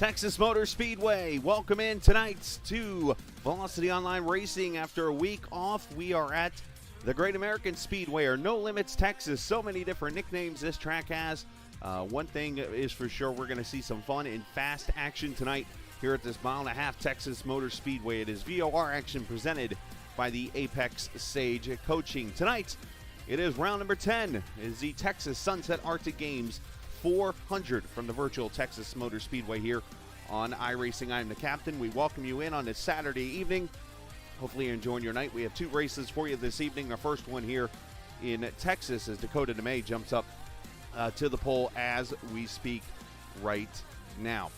Texas Motor Speedway. Welcome in tonight to Velocity Online Racing. After a week off, we are at the Great American Speedway, or No Limits, Texas. So many different nicknames this track has. One thing is for sure, we're going to see some fun and fast action tonight here at this 1.5 mile Texas Motor Speedway. It is VOR action presented by the Apex Sage Coaching. Tonight, it is round number 10. It is the Texas Sunset Arctic Games 400 from the Virtual Texas Motor Speedway here on iRacing. I'm the captain. We welcome you in on this Saturday evening. Hopefully you're enjoying your night. We have two races for you this evening. Our first one here in Texas as Dakota DeMay jumps up to the pole as we speak right now.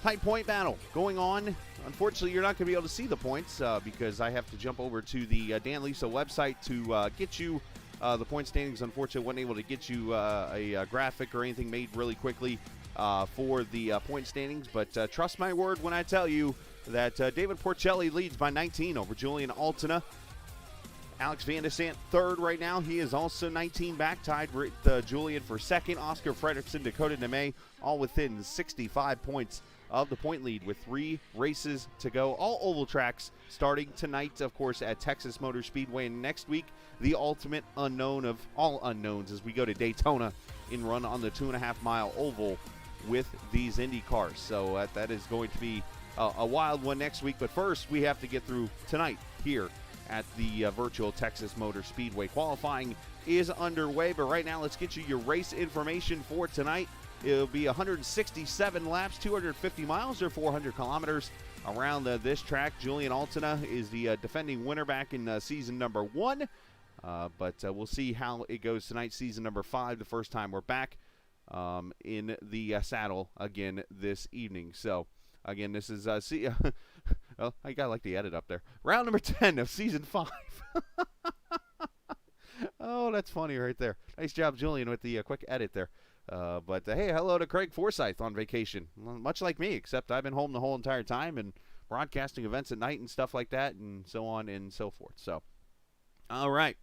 Tight point battle going on. Unfortunately, you're not going to be able to see the points because I have to jump over to the Dan Lisa website to get you the point standings. Unfortunately, wasn't able to get you a graphic or anything made really quickly for the point standings. But trust my word when I tell you that David Porcelli leads by 19 over Julian Altina. Alex Vandesant third right now. He is also 19 back, tied with Julian for second. Oscar Fredrickson, Dakota DeMay, all within 65 points of the point lead with 3 races to go. All oval tracks starting tonight, of course, at Texas Motor Speedway. And next week, the ultimate unknown of all unknowns as we go to Daytona and run on the 2.5 mile oval with these Indy cars. So that is going to be a wild one next week. But first, we have to get through tonight here at the Virtual Texas Motor Speedway. Qualifying is underway, but right now let's get you your race information for tonight. It'll be 167 laps, 250 miles or 400 kilometers around this track. Julian Altina is the defending winner back in season number 1, but we'll see how it goes tonight. Season number 5, the first time we're back in the saddle again this evening. So again, this is well, I got like the edit up there. Round number 10 of season 5. Oh, that's funny right there. Nice job, Julian, with the quick edit there. But hey, hello to Craig Forsyth on vacation. Much like me, except I've been home the whole entire time and broadcasting events at night and stuff like that and so on and so forth. So, all right.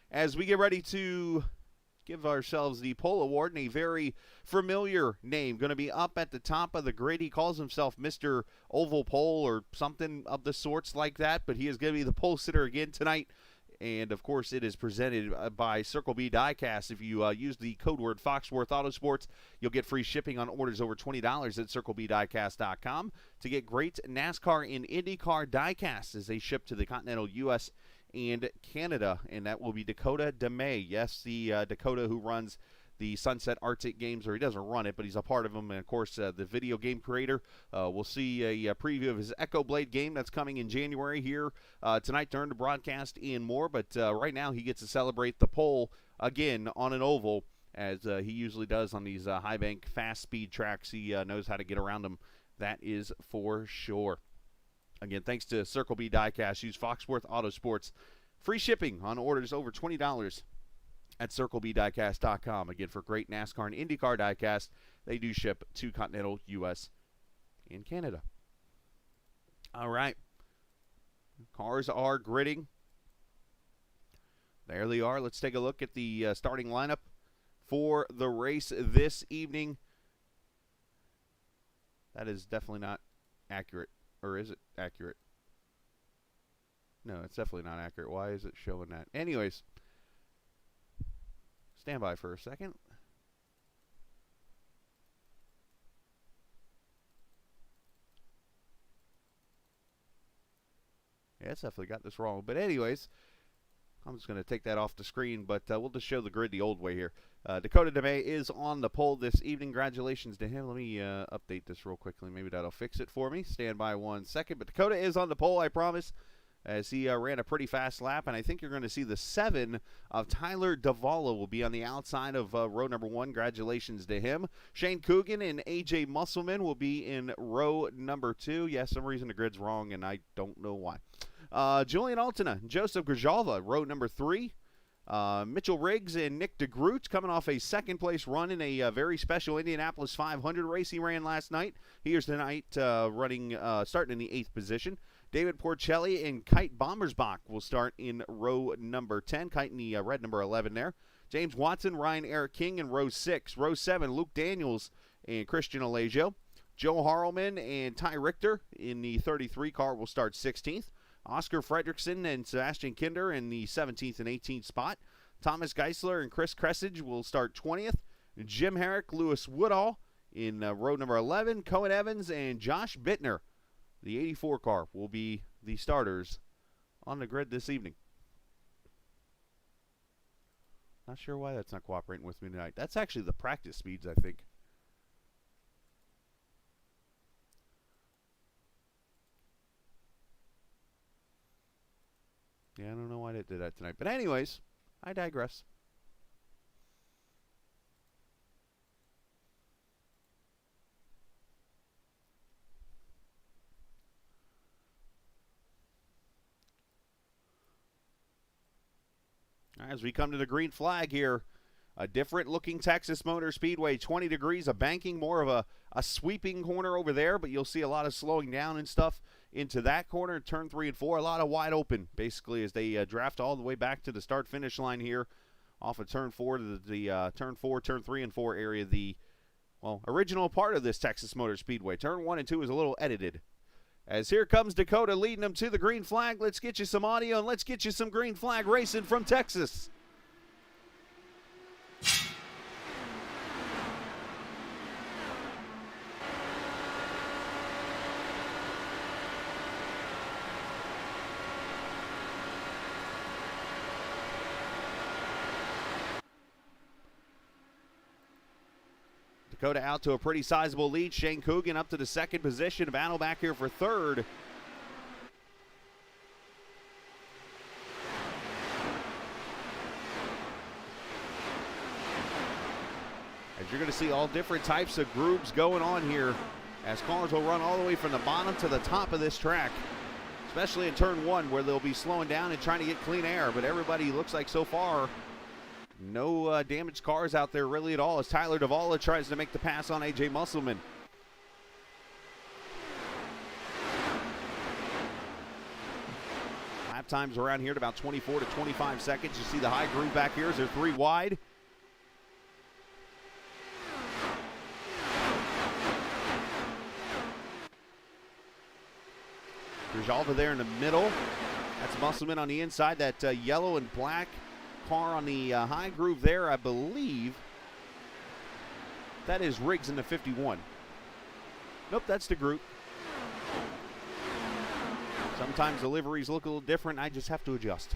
As we get ready to give ourselves the pole award, and a very familiar name going to be up at the top of the grid. He calls himself Mr. Oval Pole or something of the sorts like that, but he is going to be the pole sitter again tonight. And, of course, it is presented by Circle B Diecast. If you use the code word Foxworth Autosports, you'll get free shipping on orders over $20 at CircleBDiecast.com to get great NASCAR and IndyCar diecasts as they ship to the continental U.S. and Canada. And that will be Dakota DeMay. Yes, the Dakota who runs the Sunset Arctic Games, or he doesn't run it, but he's a part of them. And, of course, the video game creator. We'll see a preview of his Echo Blade game that's coming in January here tonight during the broadcast and more. But right now he gets to celebrate the pole again on an oval, as he usually does on these high bank, fast speed tracks. He knows how to get around them. That is for sure. Again, thanks to Circle B Diecast. Use Foxworth Autosports. Free shipping on orders over $20 at CircleBDiecast.com. Again, for great NASCAR and IndyCar diecast, they do ship to continental U.S. and Canada. All right. Cars are gridding. There they are. Let's take a look at the starting lineup for the race this evening. That is definitely not accurate. Or is it accurate? No, it's definitely not accurate. Why is it showing that? Anyways, stand by for a second. Yeah, it's definitely got this wrong. But anyways, I'm just going to take that off the screen, but we'll just show the grid the old way here. Dakota DeMay is on the pole this evening. Congratulations to him. Let me update this real quickly. Maybe that'll fix it for me. Stand by 1 second. But Dakota is on the pole, I promise, as he ran a pretty fast lap. And I think you're going to see the 7 of Tyler Davala will be on the outside of row number 1. Congratulations to him. Shane Coogan and A.J. Musselman will be in row number 2. Yes, some reason the grid's wrong, and I don't know why. Julian Altina, Joseph Grijalva, row number 3. Mitchell Riggs and Nick DeGroot coming off a second-place run in a very special Indianapolis 500 race he ran last night. Here's tonight starting in the 8th position. David Porcelli and Kite Bommersbach will start in row number 10. Kite in the red number 11 there. James Watson, Ryan Eric King in row 6. Row 7, Luke Daniels and Christian Alaggio. Joe Harlman and Ty Richter in the 33 car will start 16th. Oscar Fredrickson and Sebastian Kinder in the 17th and 18th spot. Thomas Geisler and Chris Cressage will start 20th. Jim Herrick, Lewis Woodall in row number 11. Cohen Evans and Josh Bittner, the 84 car, will be the starters on the grid this evening. Not sure why that's not cooperating with me tonight. That's actually the practice speeds, I think. Yeah, I don't know why they did that tonight. But anyways, I digress. As we come to the green flag here, a different looking Texas Motor Speedway, 20 degrees of banking, more of a sweeping corner over there, but you'll see a lot of slowing down and stuff into that corner, turn 3 and 4, a lot of wide open, basically, as they draft all the way back to the start-finish line here off of turn 4 to the turn 4, turn 3 and 4 area, the, well, original part of this Texas Motor Speedway. Turn 1 and 2 is a little edited. As here comes Dakota leading them to the green flag. Let's get you some audio and let's get you some green flag racing from Texas. Dakota out to a pretty sizable lead. Shane Coogan up to the second position. Battle back here for third. As you're going to see all different types of groups going on here, as cars will run all the way from the bottom to the top of this track, especially in turn 1 where they'll be slowing down and trying to get clean air. But everybody looks like so far no damaged cars out there really at all as Tyler Davala tries to make the pass on A.J. Musselman. Lap times around here at about 24 to 25 seconds. You see the high groove back here as they're 3 wide. Grijalva there in the middle. That's Musselman on the inside. That yellow and black car on the high groove there, I believe that is Riggs in the 51. Nope, that's the group. Sometimes the liveries look a little different. I just have to adjust.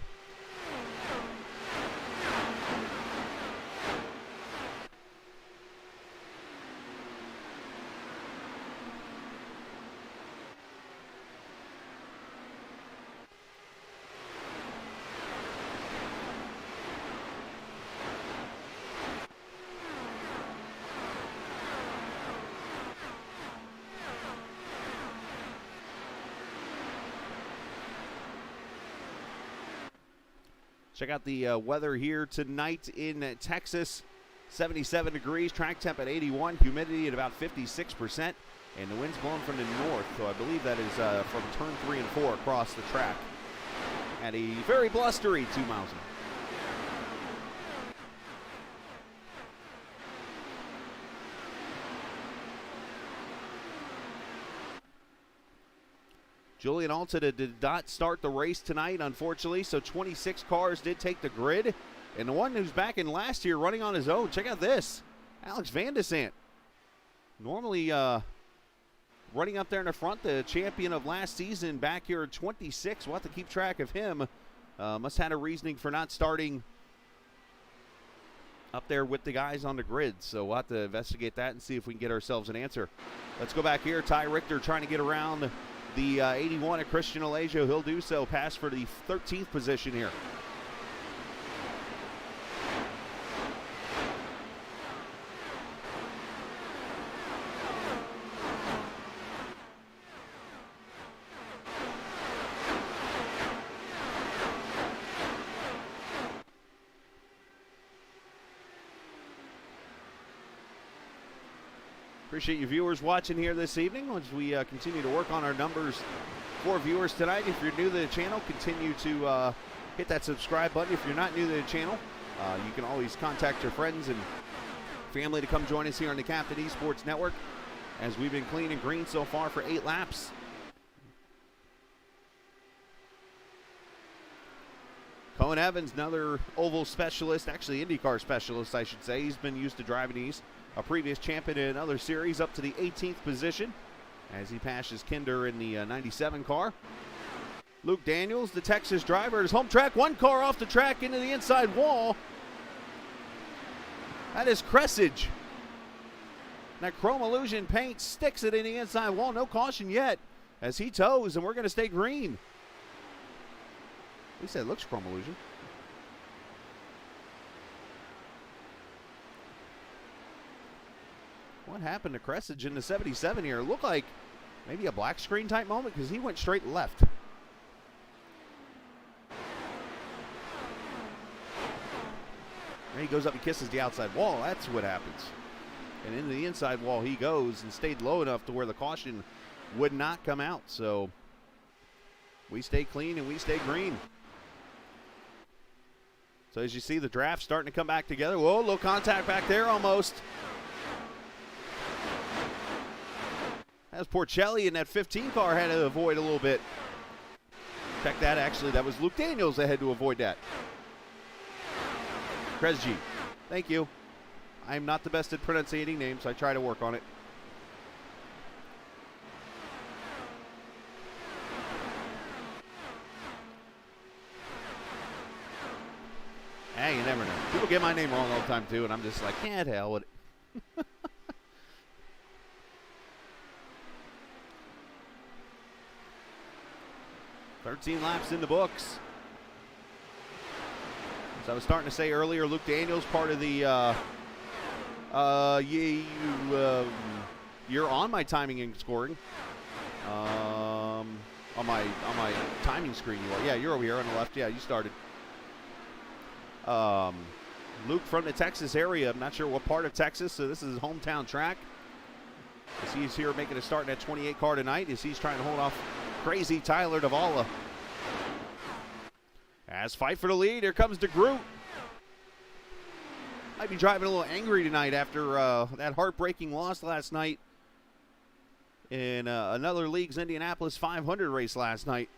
Check out the weather here tonight in Texas. 77 degrees, track temp at 81, humidity at about 56%, and the wind's blowing from the north, so I believe that is from turn 3 and 4 across the track at a very blustery 2 miles an hour. Julian Alta did not start the race tonight, unfortunately, so 26 cars did take the grid. And the one who's back in last year running on his own, check out this, Alex Vandesant. Normally running up there in the front, the champion of last season, back here at 26. We'll have to keep track of him. Must have had a reasoning for not starting up there with the guys on the grid. So we'll have to investigate that and see if we can get ourselves an answer. Let's go back here. Ty Richter trying to get around the 81 of Christian Alejo. He'll do so. Pass for the 13th position here. Appreciate you viewers watching here this evening as we continue to work on our numbers for viewers tonight. If you're new to the channel, continue to hit that subscribe button. If you're not new to the channel, you can always contact your friends and family to come join us here on the Captain Esports Network. as we've been clean and green so far for 8 laps. Cohen Evans, another oval specialist, actually IndyCar specialist, I should say. He's been used to driving these. A previous champion in another series, up to the 18th position as he passes Kinder in the 97 car. Luke Daniels, the Texas driver, his home track. One car off the track into the inside wall. That is Cressage. That chrome illusion paint sticks it in the inside wall. No caution yet as he tows, and we're going to stay green. At least it looks chrome illusion. What happened to Cressage in the 77 here? It looked like maybe a black screen type moment because he went straight left. And he goes up and kisses the outside wall. That's what happens. And into the inside wall he goes and stayed low enough to where the caution would not come out. So we stay clean and we stay green. So as you see, the draft starting to come back together. Whoa, low contact back there almost. As Porcelli in that 15 car had to avoid a little bit. Check that, actually, that was Luke Daniels that had to avoid that. Kresge, thank you. I'm not the best at pronouncing names, so I try to work on it. Hey, you never know. People get my name wrong all the time, too, and I'm just like, can't hell with it. 13 laps in the books. As I was starting to say earlier, Luke Daniels, part of the you're on my timing and scoring. On my timing screen you are. Yeah, you're over here on the left. Yeah, you started. Luke from the Texas area. I'm not sure what part of Texas, so this is his hometown track. As he's here making a start in that 28 car tonight, as he's trying to hold off crazy Tyler Davala. As fight for the lead, here comes DeGroot. Might be driving a little angry tonight after that heartbreaking loss last night in another league's Indianapolis 500 race last night.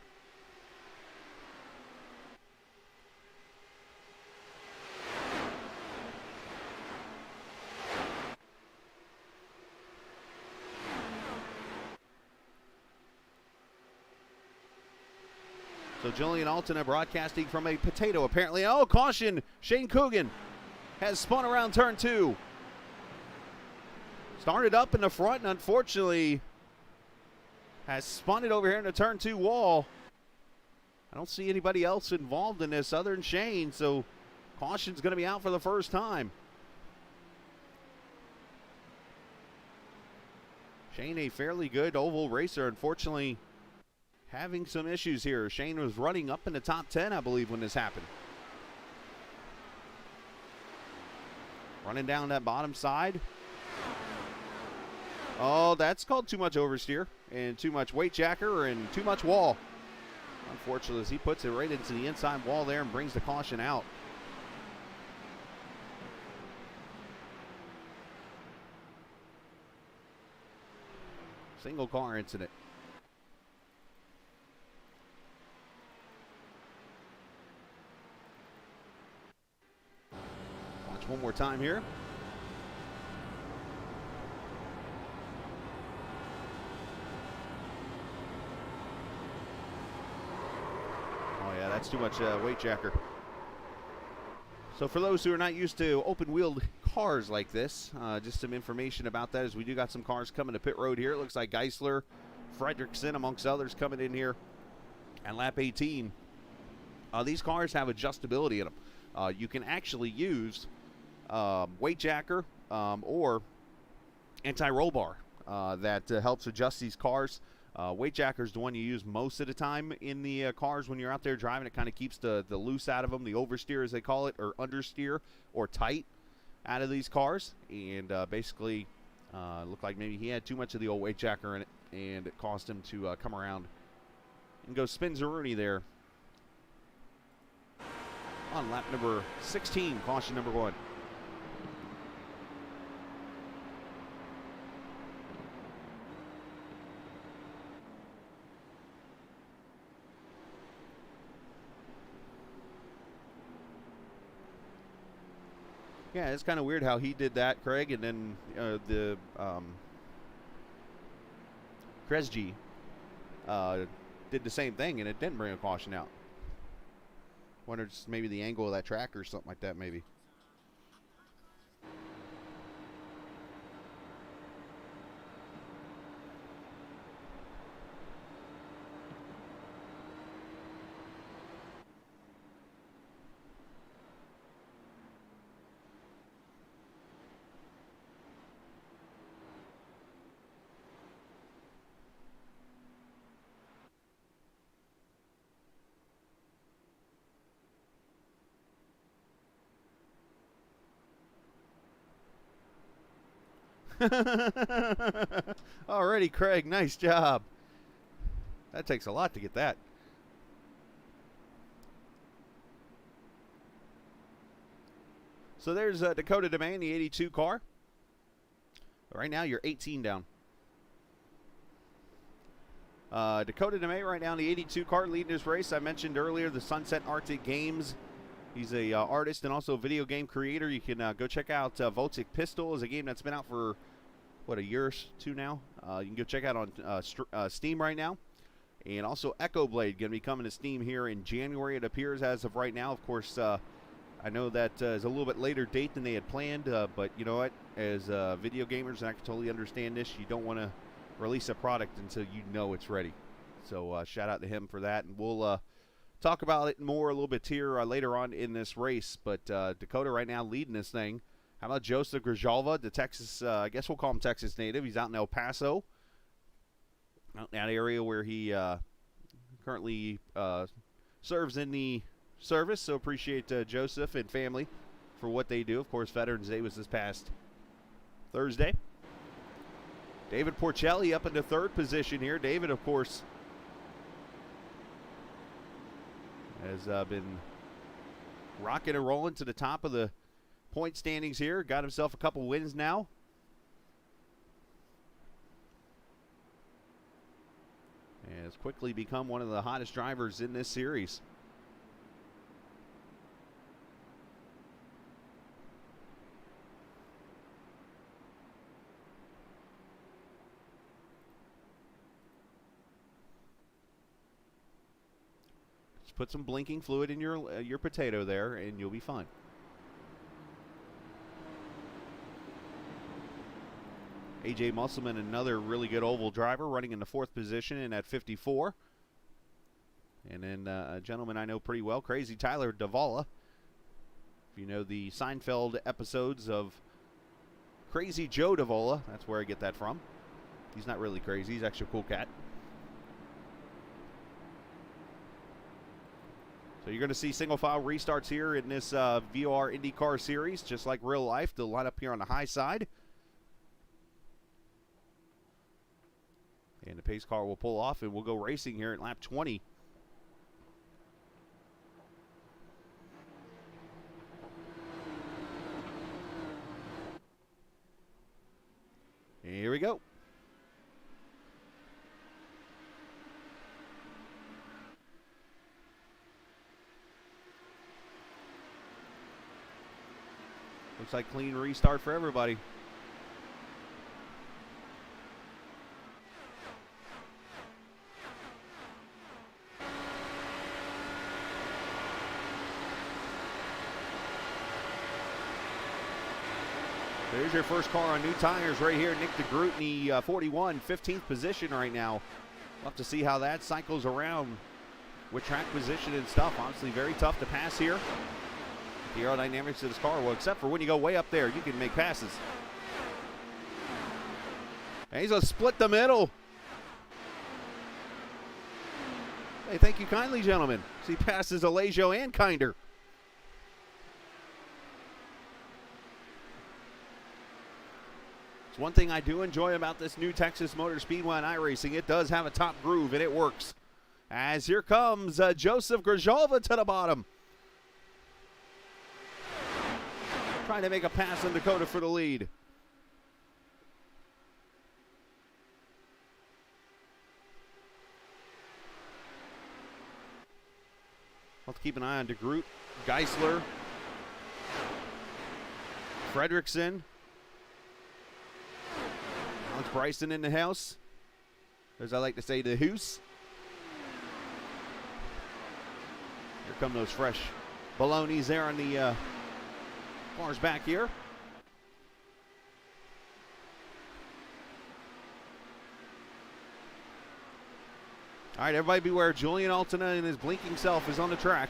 So Julian Altona broadcasting from a potato, apparently. Oh, caution! Shane Coogan has spun around turn 2. Started up in the front and unfortunately has spun it over here in the turn 2 wall. I don't see anybody else involved in this other than Shane, so caution's going to be out for the first time. Shane, a fairly good oval racer, unfortunately having some issues here. Shane was running up in the top 10, I believe, when this happened. Running down that bottom side. Oh, that's called too much oversteer and too much weight jacker and too much wall. Unfortunately, as he puts it right into the inside wall there and brings the caution out. Single car incident. One more time here. Oh yeah, that's too much weight jacker. So for those who are not used to open-wheeled cars like this, just some information about that, as we do got some cars coming to pit road here. It looks like Geisler, Fredrickson, amongst others, coming in here at lap 18. These cars have adjustability in them. You can actually use weight jacker or anti-roll bar that helps adjust these cars. Weight jacker is the one you use most of the time in the cars when you're out there driving. It kind of keeps the loose out of them, the oversteer as they call it, or understeer or tight out of these cars. And basically looked like maybe he had too much of the old weight jacker in it, and it caused him to come around and go spin-Zeruni there on lap number 16, caution number 1. Yeah, it's kind of weird how he did that, Craig, and then the Kresge did the same thing, and it didn't bring a caution out. Wonder it's maybe the angle of that track or something like that, maybe. Alrighty, Craig, nice job. That takes a lot to get that. So there's Dakota DeMay in the 82 car. Right now, you're 18 down. Dakota DeMay right now in the 82 car leading this race. I mentioned earlier the Sunset Arctic Games. He's a artist and also a video game creator. You can go check out Voltic Pistol. Is a game that's been out for, what, a year or two now. You can go check out on Steam right now. And also Echo Blade going to be coming to Steam here in January, it appears, as of right now. Of course, I know that is a little bit later date than they had planned, but you know what? As video gamers, and I can totally understand this, you don't want to release a product until you know it's ready. So shout out to him for that, and we'll talk about it more a little bit here later on in this race. But Dakota right now leading this thing. How about Joseph Grijalva, the Texas, I guess we'll call him Texas native. He's out in El Paso, out in that area where he currently serves in the service. So appreciate Joseph and family for what they do. Of course, Veterans Day was this past Thursday. David Porcelli up into third position here. David, of course, has been rocking and rolling to the top of the point standings here. Got himself a couple wins now. And has quickly become one of the hottest drivers in this series. Put some blinking fluid in your potato there, and you'll be fine. AJ Musselman, another really good oval driver, running in the fourth position and at 54. And then a gentleman I know pretty well, Crazy Tyler Davala. If you know the Seinfeld episodes of Crazy Joe Davala, that's where I get that from. He's not really crazy. He's actually a cool cat. So you're going to see single file restarts here in this VOR Indy Car Series, just like real life. They'll line up here on the high side. And the pace car will pull off, and we'll go racing here at lap 20. Here we go. Looks like clean restart for everybody. There's your first car on new tires right here. Nick DeGroot in the 41, 15th position right now. We'll have to see how that cycles around with track position and stuff. Honestly, very tough to pass here. The aerodynamics of this car, well, except for when you go way up there, you can make passes. And he's going to split the middle. Hey, thank you kindly, gentlemen. So he passes Alejo and Kinder. It's one thing I do enjoy about this new Texas Motor Speedway and iRacing. It does have a top groove, and it works. As here comes Joseph Grijalva to the bottom. Trying to make a pass on Dakota for the lead. I'll have to keep an eye on DeGroot, Geisler. Fredrickson. Alex Bryson in the house. As I like to say, the hoose. Here come those fresh balonies there on the cars back here. All right, everybody beware. Julian Altina and his blinking self is on the track.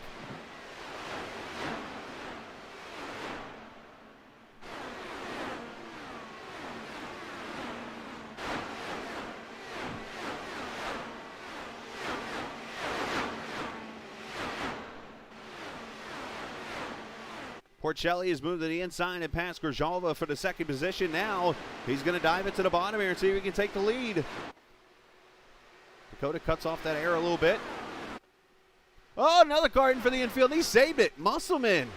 Porcelli has moved to the inside and passed Grajova for the second position. Now he's going to dive into the bottom here and see if he can take the lead. Dakota cuts off that air a little bit. Oh, another car in for the infield. He saved it. Musselman.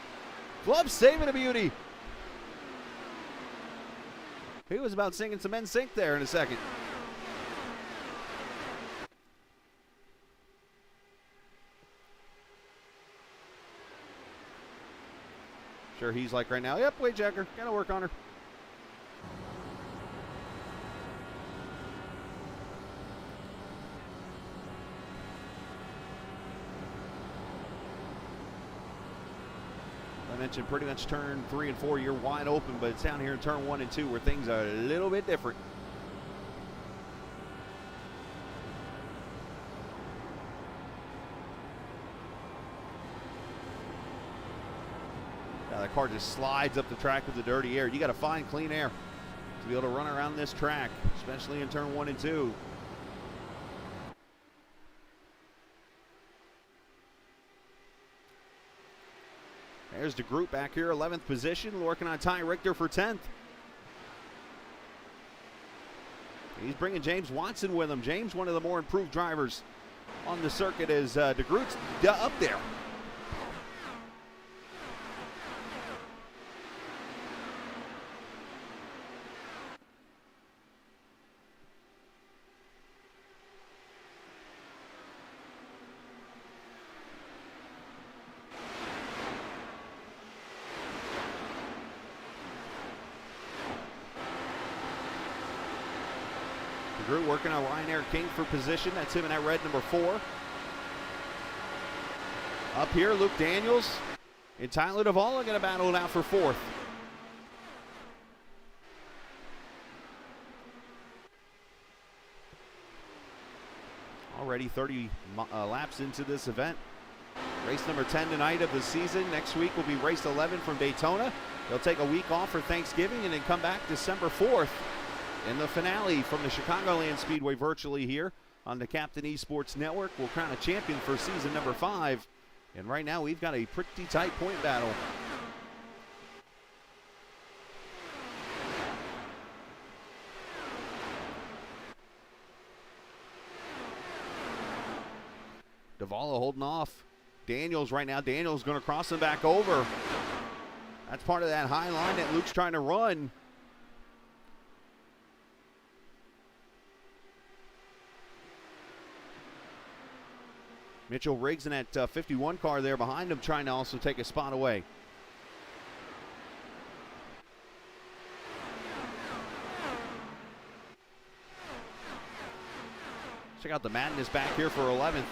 Club saving a beauty. He was about singing some NSYNC there in a second. Sure, he's like right now, yep, wait, Jacker, gotta work on her. I mentioned pretty much turn 3 and 4, you're wide open, but it's down here in turn 1 and 2 where things are a little bit different. That car just slides up the track with the dirty air. You got to find clean air to be able to run around this track, especially in turn 1 and 2. There's the group back here, 11th position, working on Ty Richter for 10th. He's bringing James Watson with him. James, one of the more improved drivers on the circuit, as DeGroot's up there. DeGroot working on Ryan Eric King for position. That's him in that red number 4. Up here, Luke Daniels and Tyler Duvall are going to battle it out for 4th. Already 30 laps into this event. Race number 10 tonight of the season. Next week will be race 11 from Daytona. They'll take a week off for Thanksgiving and then come back December 4th. In the finale from the Chicagoland Speedway virtually here on the Captain Esports Network. We'll crown a champion for season number 5. And right now we've got a pretty tight point battle. Duvall holding off. Daniels right now. Daniels going to cross him back over. That's part of that high line that Luke's trying to run. Mitchell Riggs in that 51 car there behind him, trying to also take a spot away. Check out the madness back here for 11th.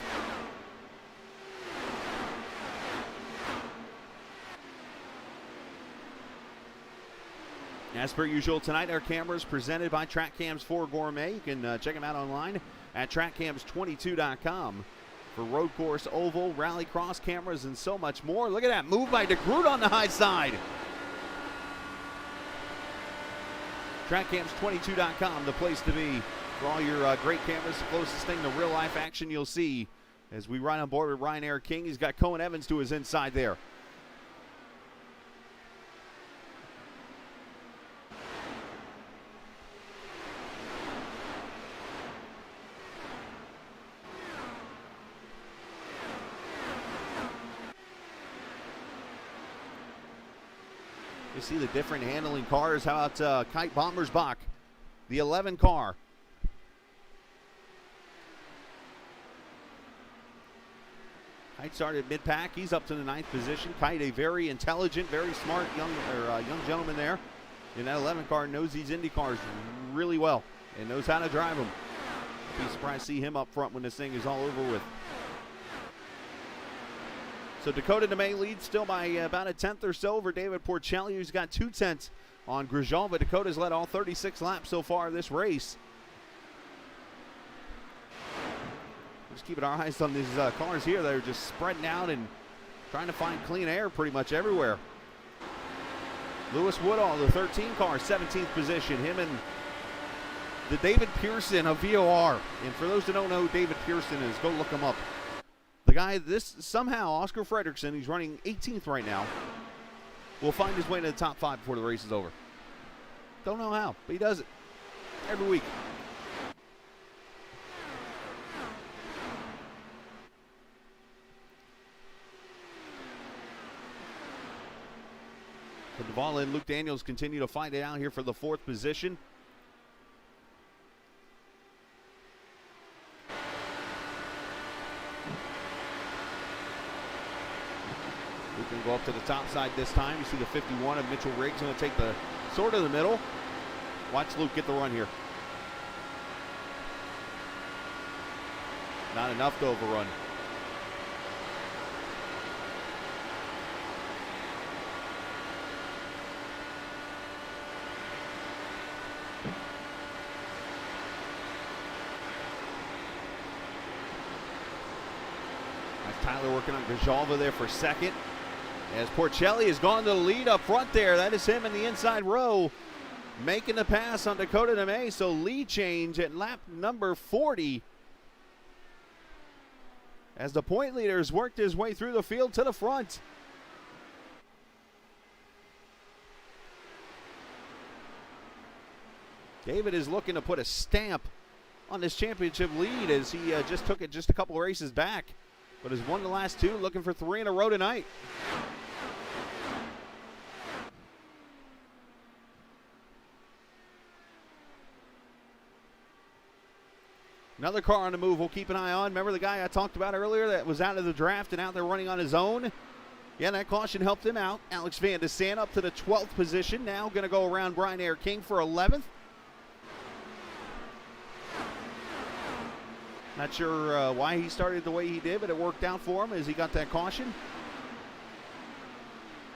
As per usual tonight, our cameras presented by TrackCams 4 Gourmet. You can check them out online at trackcams22.com. For road course, oval, rally, cross cameras, and so much more. Look at that move by DeGroot on the high side. TrackCams22.com, the place to be for all your great cameras. The closest thing to real-life action you'll see as we ride on board with Ryan Eric King. He's got Cohen Evans to his inside there. You see the different handling cars. How about Kite Bommersbach, the 11 car. Kite started mid-pack. He's up to the 9th position. Kite, a very intelligent, very smart young gentleman there in that 11 car, knows these Indy cars really well and knows how to drive them. I'd be surprised to see him up front when this thing is all over with. So Dakota DeMay leads still by about a 10th or so over David Porcelli, who's got 2/10 on Grijalva. Dakota's led all 36 laps so far this race. Just keeping our eyes on these cars here that are just spreading out and trying to find clean air pretty much everywhere. Lewis Woodall, the 13 car, 17th position. Him and the David Pearson of VOR. And for those that don't know who David Pearson is, go look him up. The guy, somehow, Oscar Fredrickson, he's running 18th right now, will find his way to the top 5 before the race is over. Don't know how, but he does it every week. So Duvall and Luke Daniels continue to fight it out here for the 4th position. Luke can go up to the top side this time. You see the 51 of Mitchell Riggs going to take the sort of the middle. Watch Luke get the run here. Not enough to overrun. Tyler working on Grijalva there for second. As Porcelli has gone to the lead up front there. That is him in the inside row making the pass on Dakota DeMay. So lead change at lap number 40. As the point leaders worked his way through the field to the front. David is looking to put a stamp on this championship lead as he just took it just a couple races back. But has won the last 2, looking for 3 in a row tonight. Another car on the move we'll keep an eye on. Remember the guy I talked about earlier that was out of the draft and out there running on his own? Yeah, that caution helped him out. Alex Vandesant up to the 12th position. Now going to go around Brian Ayer King for 11th. Not sure why he started the way he did, but it worked out for him as he got that caution.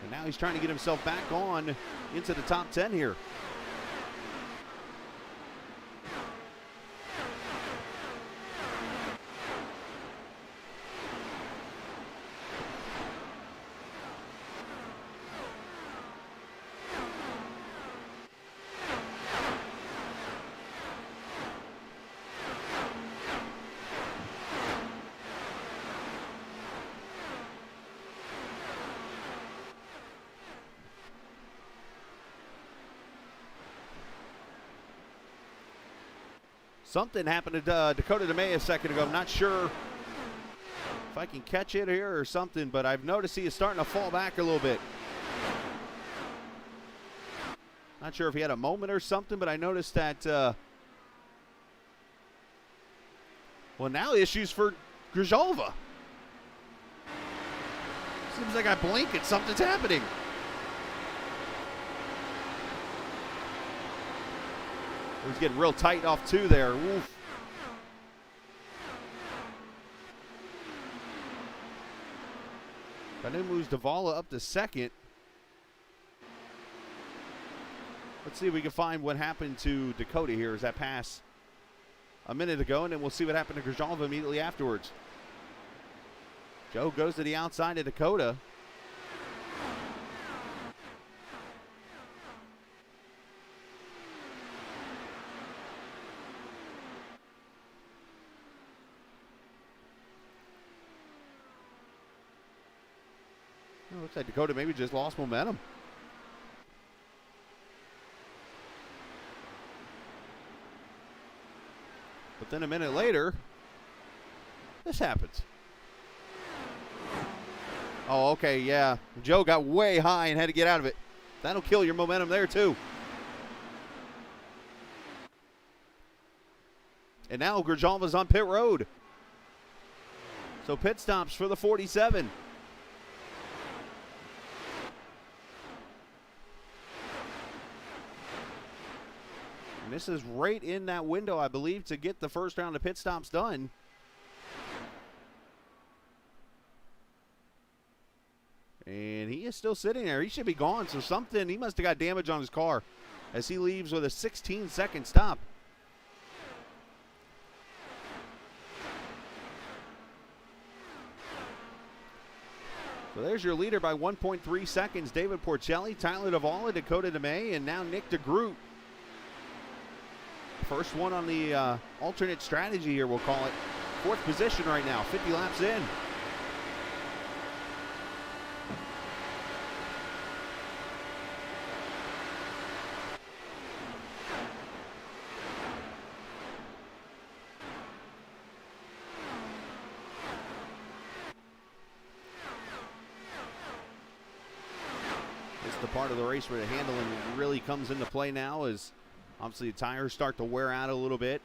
And now he's trying to get himself back on into the top 10 here. Something happened to Dakota DeMay a second ago. I'm not sure if I can catch it here or something, but I've noticed he is starting to fall back a little bit. Not sure if he had a moment or something, but I noticed that, well, now issues for Grijalva. Seems like I blink and something's happening. He's getting real tight off 2 there. Oof. That moves Davala up to 2nd. Let's see if we can find what happened to Dakota here as that pass a minute ago, and then we'll see what happened to Grijalva immediately afterwards. Joe goes to the outside of Dakota. Looks like Dakota maybe just lost momentum. But then a minute later, this happens. Oh, okay, yeah. Joe got way high and had to get out of it. That'll kill your momentum there, too. And now Grijalva's on pit road. So pit stops for the 47. And this is right in that window, I believe, to get the first round of pit stops done. And he is still sitting there. He should be gone. So something, he must have got damage on his car as he leaves with a 16-second stop. So there's your leader by 1.3 seconds. David Porcelli, Tyler Duvall, Dakota DeMay, and now Nick DeGroot. First one on the alternate strategy here, we'll call it. Fourth position right now, 50 laps in. The part of the race where the handling really comes into play now, as obviously the tires start to wear out a little bit.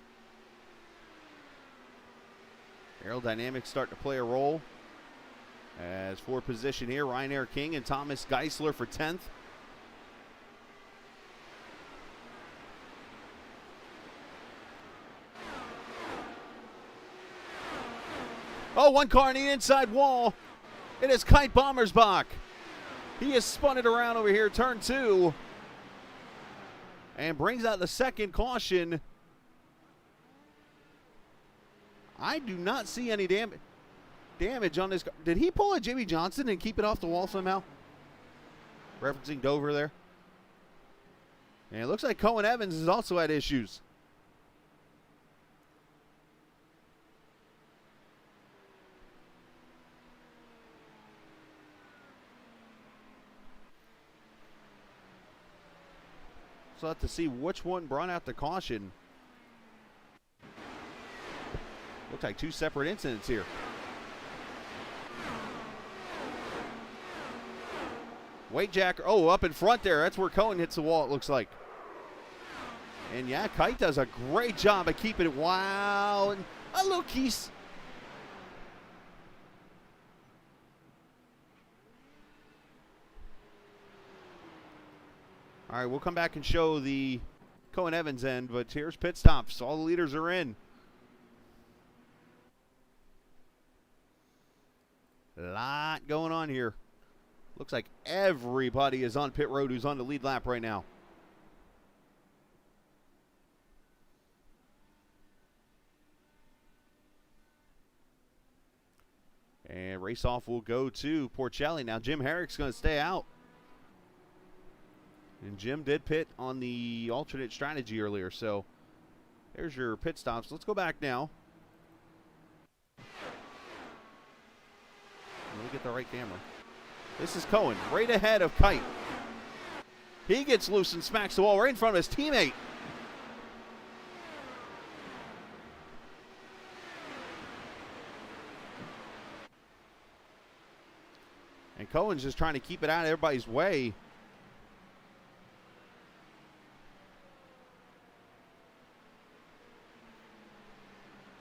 Aerodynamics start to play a role. As for position here, Ryan Air King and Thomas Geisler for 10th. Oh, one car on the inside wall. It is Kite Bommersbach. He has spun it around over here, turn 2, and brings out the second caution. I do not see any damage on this car. Did he pull a Jimmy Johnson and keep it off the wall somehow? Referencing Dover there. And it looks like Cohen Evans has also had issues. So we'll have to see which one brought out the caution. Looks like two separate incidents here. Weight jacker. Oh, up in front there. That's where Cohen hits the wall, it looks like. And yeah, Kite does a great job of keeping it. Wow. And a little keys. All right, we'll come back and show the Cohen Evans end, but here's pit stops. All the leaders are in. A lot going on here. Looks like everybody is on pit road who's on the lead lap right now. And race off will go to Porcelli. Now Jim Herrick's going to stay out. And Jim did pit on the alternate strategy earlier, so there's your pit stops. Let's go back now. Let me get the right camera. This is Cohen, right ahead of Kite. He gets loose and smacks the wall right in front of his teammate. And Cohen's just trying to keep it out of everybody's way.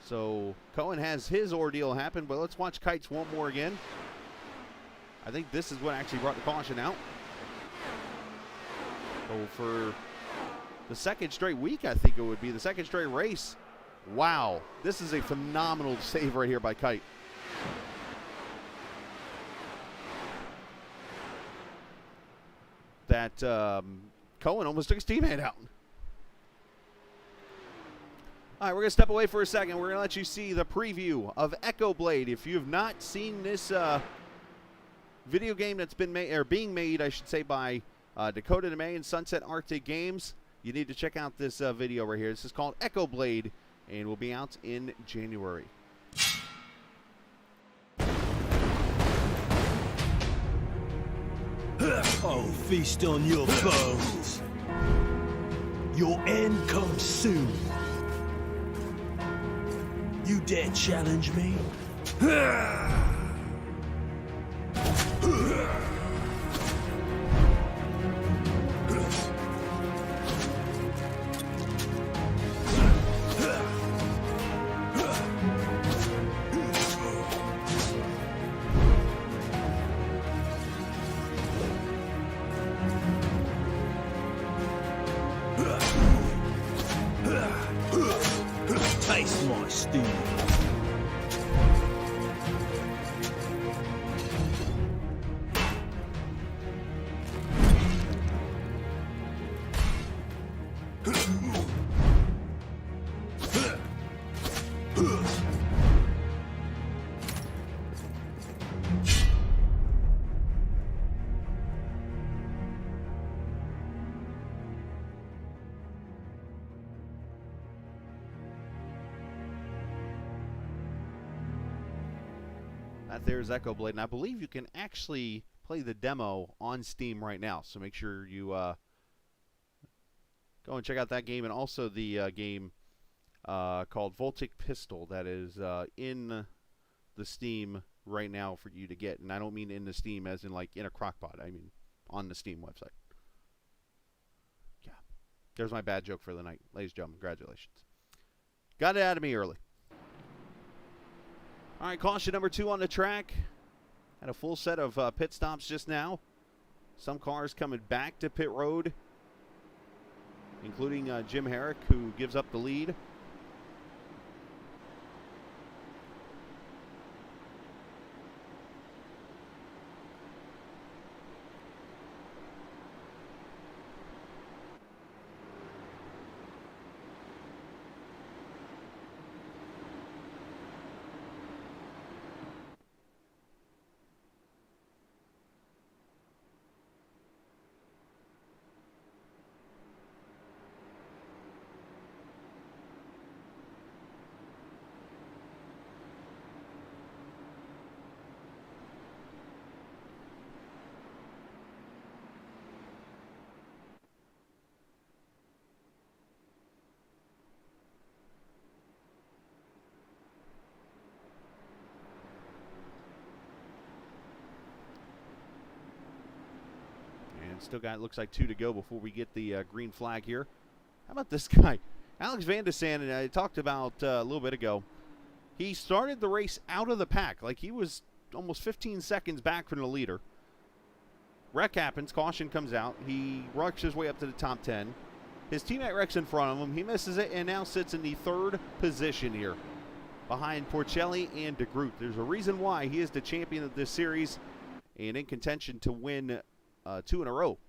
So Cohen has his ordeal happen, but let's watch Kite's one more again. I think this is what actually brought the caution out. So for the second straight week, I think it would be the second straight race. Wow, this is a phenomenal save right here by Kite. That Cohen almost took his teammate out. All right, we're going to step away for a second. We're going to let you see the preview of Echo Blade. If you have not seen this video game that's been made, or being made, I should say, by Dakota DeMay and Sunset Arctic Games, you need to check out this video right here. This is called Echo Blade, and will be out in January. Oh, feast on your bones. Your end comes soon. You dare challenge me? That there's Echo Blade, and I believe you can actually play the demo on Steam right now. So make sure you go and check out that game, and also the game called Voltic Pistol that is in the Steam right now for you to get. And I don't mean in the Steam as in like in a crockpot. I mean on the Steam website. Yeah. There's my bad joke for the night. Ladies and gentlemen, congratulations. Got it out of me early. All right, caution number 2 on the track. Had a full set of pit stops just now. Some cars coming back to pit road, including Jim Herrick, who gives up the lead. Still got, looks like 2 to go before we get the green flag here. How about this guy? Alex Vandesant, and I talked about a little bit ago. He started the race out of the pack. Like he was almost 15 seconds back from the leader. Wreck happens. Caution comes out. He rushes his way up to the top 10. His teammate wrecks in front of him. He misses it and now sits in the 3rd position here behind Porcelli and DeGroot. There's a reason why he is the champion of this series and in contention to win 2 in a row.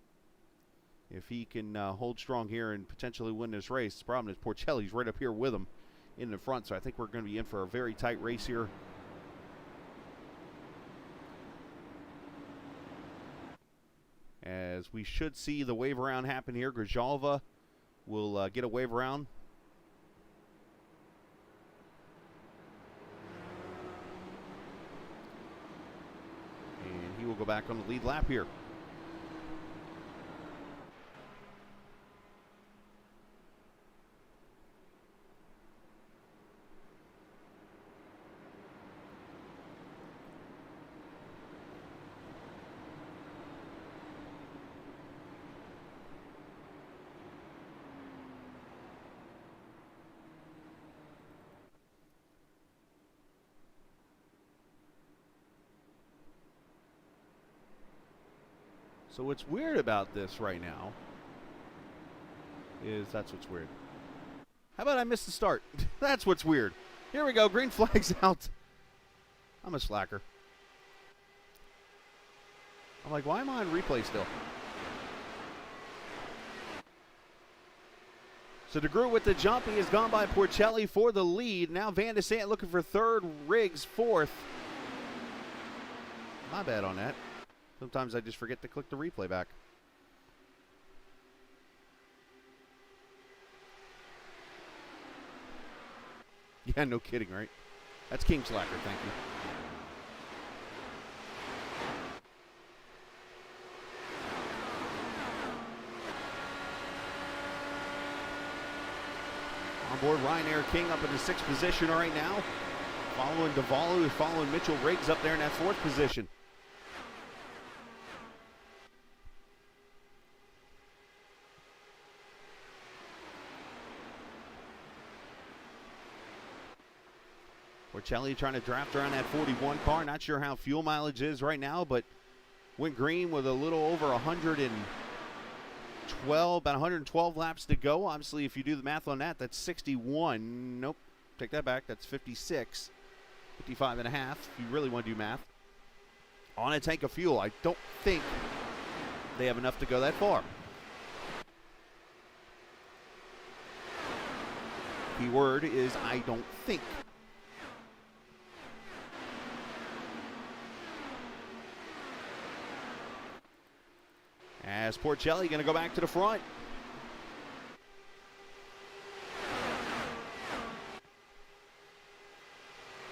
If he can hold strong here and potentially win this race. The problem is Porcelli's right up here with him in the front, so I think we're going to be in for a very tight race here. As we should see the wave around happen here. Grijalva will get a wave around. And he will go back on the lead lap here. So what's weird about this right now is that's what's weird. How about I missed the start? That's what's weird. Here we go. Green flag's out. I'm a slacker. I'm like, why am I on replay still? So DeGroot with the jump. He has gone by Porcelli for the lead. Now Vandesant looking for 3rd. Riggs 4th. My bad on that. Sometimes I just forget to click the replay back. Yeah, no kidding, right? That's King Slacker, thank you. On board, Ryan Air King up in the 6th position right now. Following Davalu, following Mitchell Riggs up there in that 4th position. Porcelli trying to draft around that 41 car. Not sure how fuel mileage is right now, but went green with a little over 112, about 112 laps to go. Obviously, if you do the math on that, that's 61. Nope, take that back. That's 56, 55 and a half, if you really want to do math. On a tank of fuel. I don't think they have enough to go that far. Key word is I don't think. as Porcelli going to go back to the front.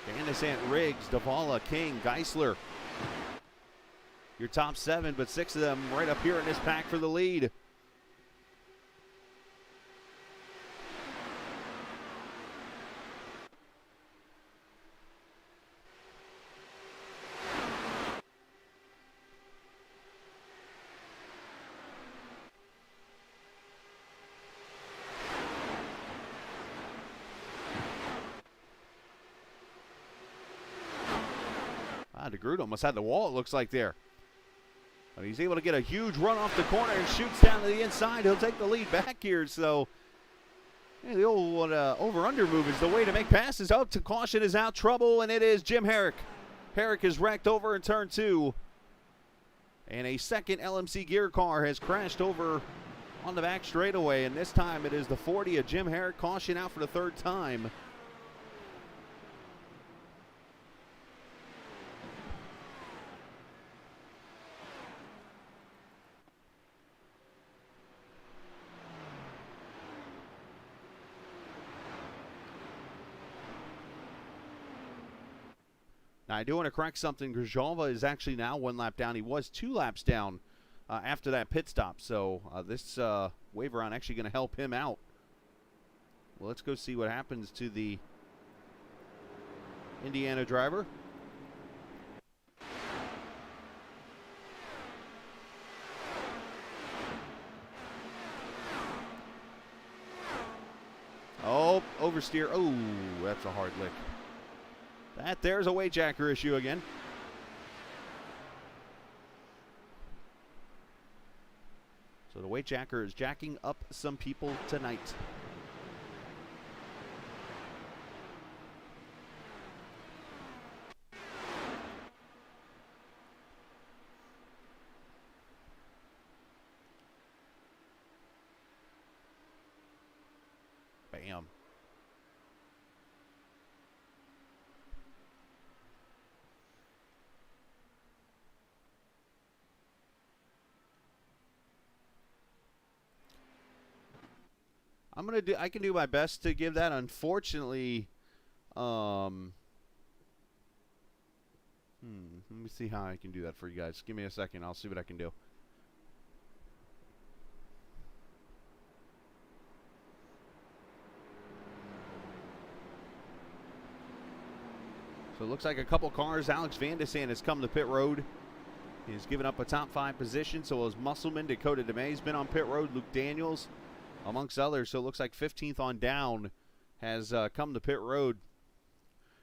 Vandesant, Riggs, Davala, King, Geisler. Your top 7, but 6 of them right up here in this pack for the lead. DeGroot almost had the wall, it looks like there. But he's able to get a huge run off the corner and shoots down to the inside. He'll take the lead back here. So yeah, the old over-under move is the way to make passes. Up to caution is out. Trouble, and it is Jim Herrick. Herrick is wrecked over in turn 2. And a second LMC gear car has crashed over on the back straightaway. And this time it is the 40 of Jim Herrick. Caution out for the 3rd time. Now, I do want to correct something. Grzyalva is actually now 1 lap down. He was 2 laps down after that pit stop. So this wave around actually going to help him out. Well, let's go see what happens to the Indiana driver. Oh, oversteer. Oh, that's a hard lick. There's a weight jacker issue again. So the weight jacker is jacking up some people tonight. Bam. I can do my best to give that. Unfortunately, let me see how I can do that for you guys. Give me a second. I'll see what I can do. So it looks like a couple cars. Alex Vandesant has come to pit road. He's given up a top 5 position. So as Musselman, Dakota DeMay's been on pit road. Luke Daniels, amongst others. So it looks like 15th on down has come to pit road.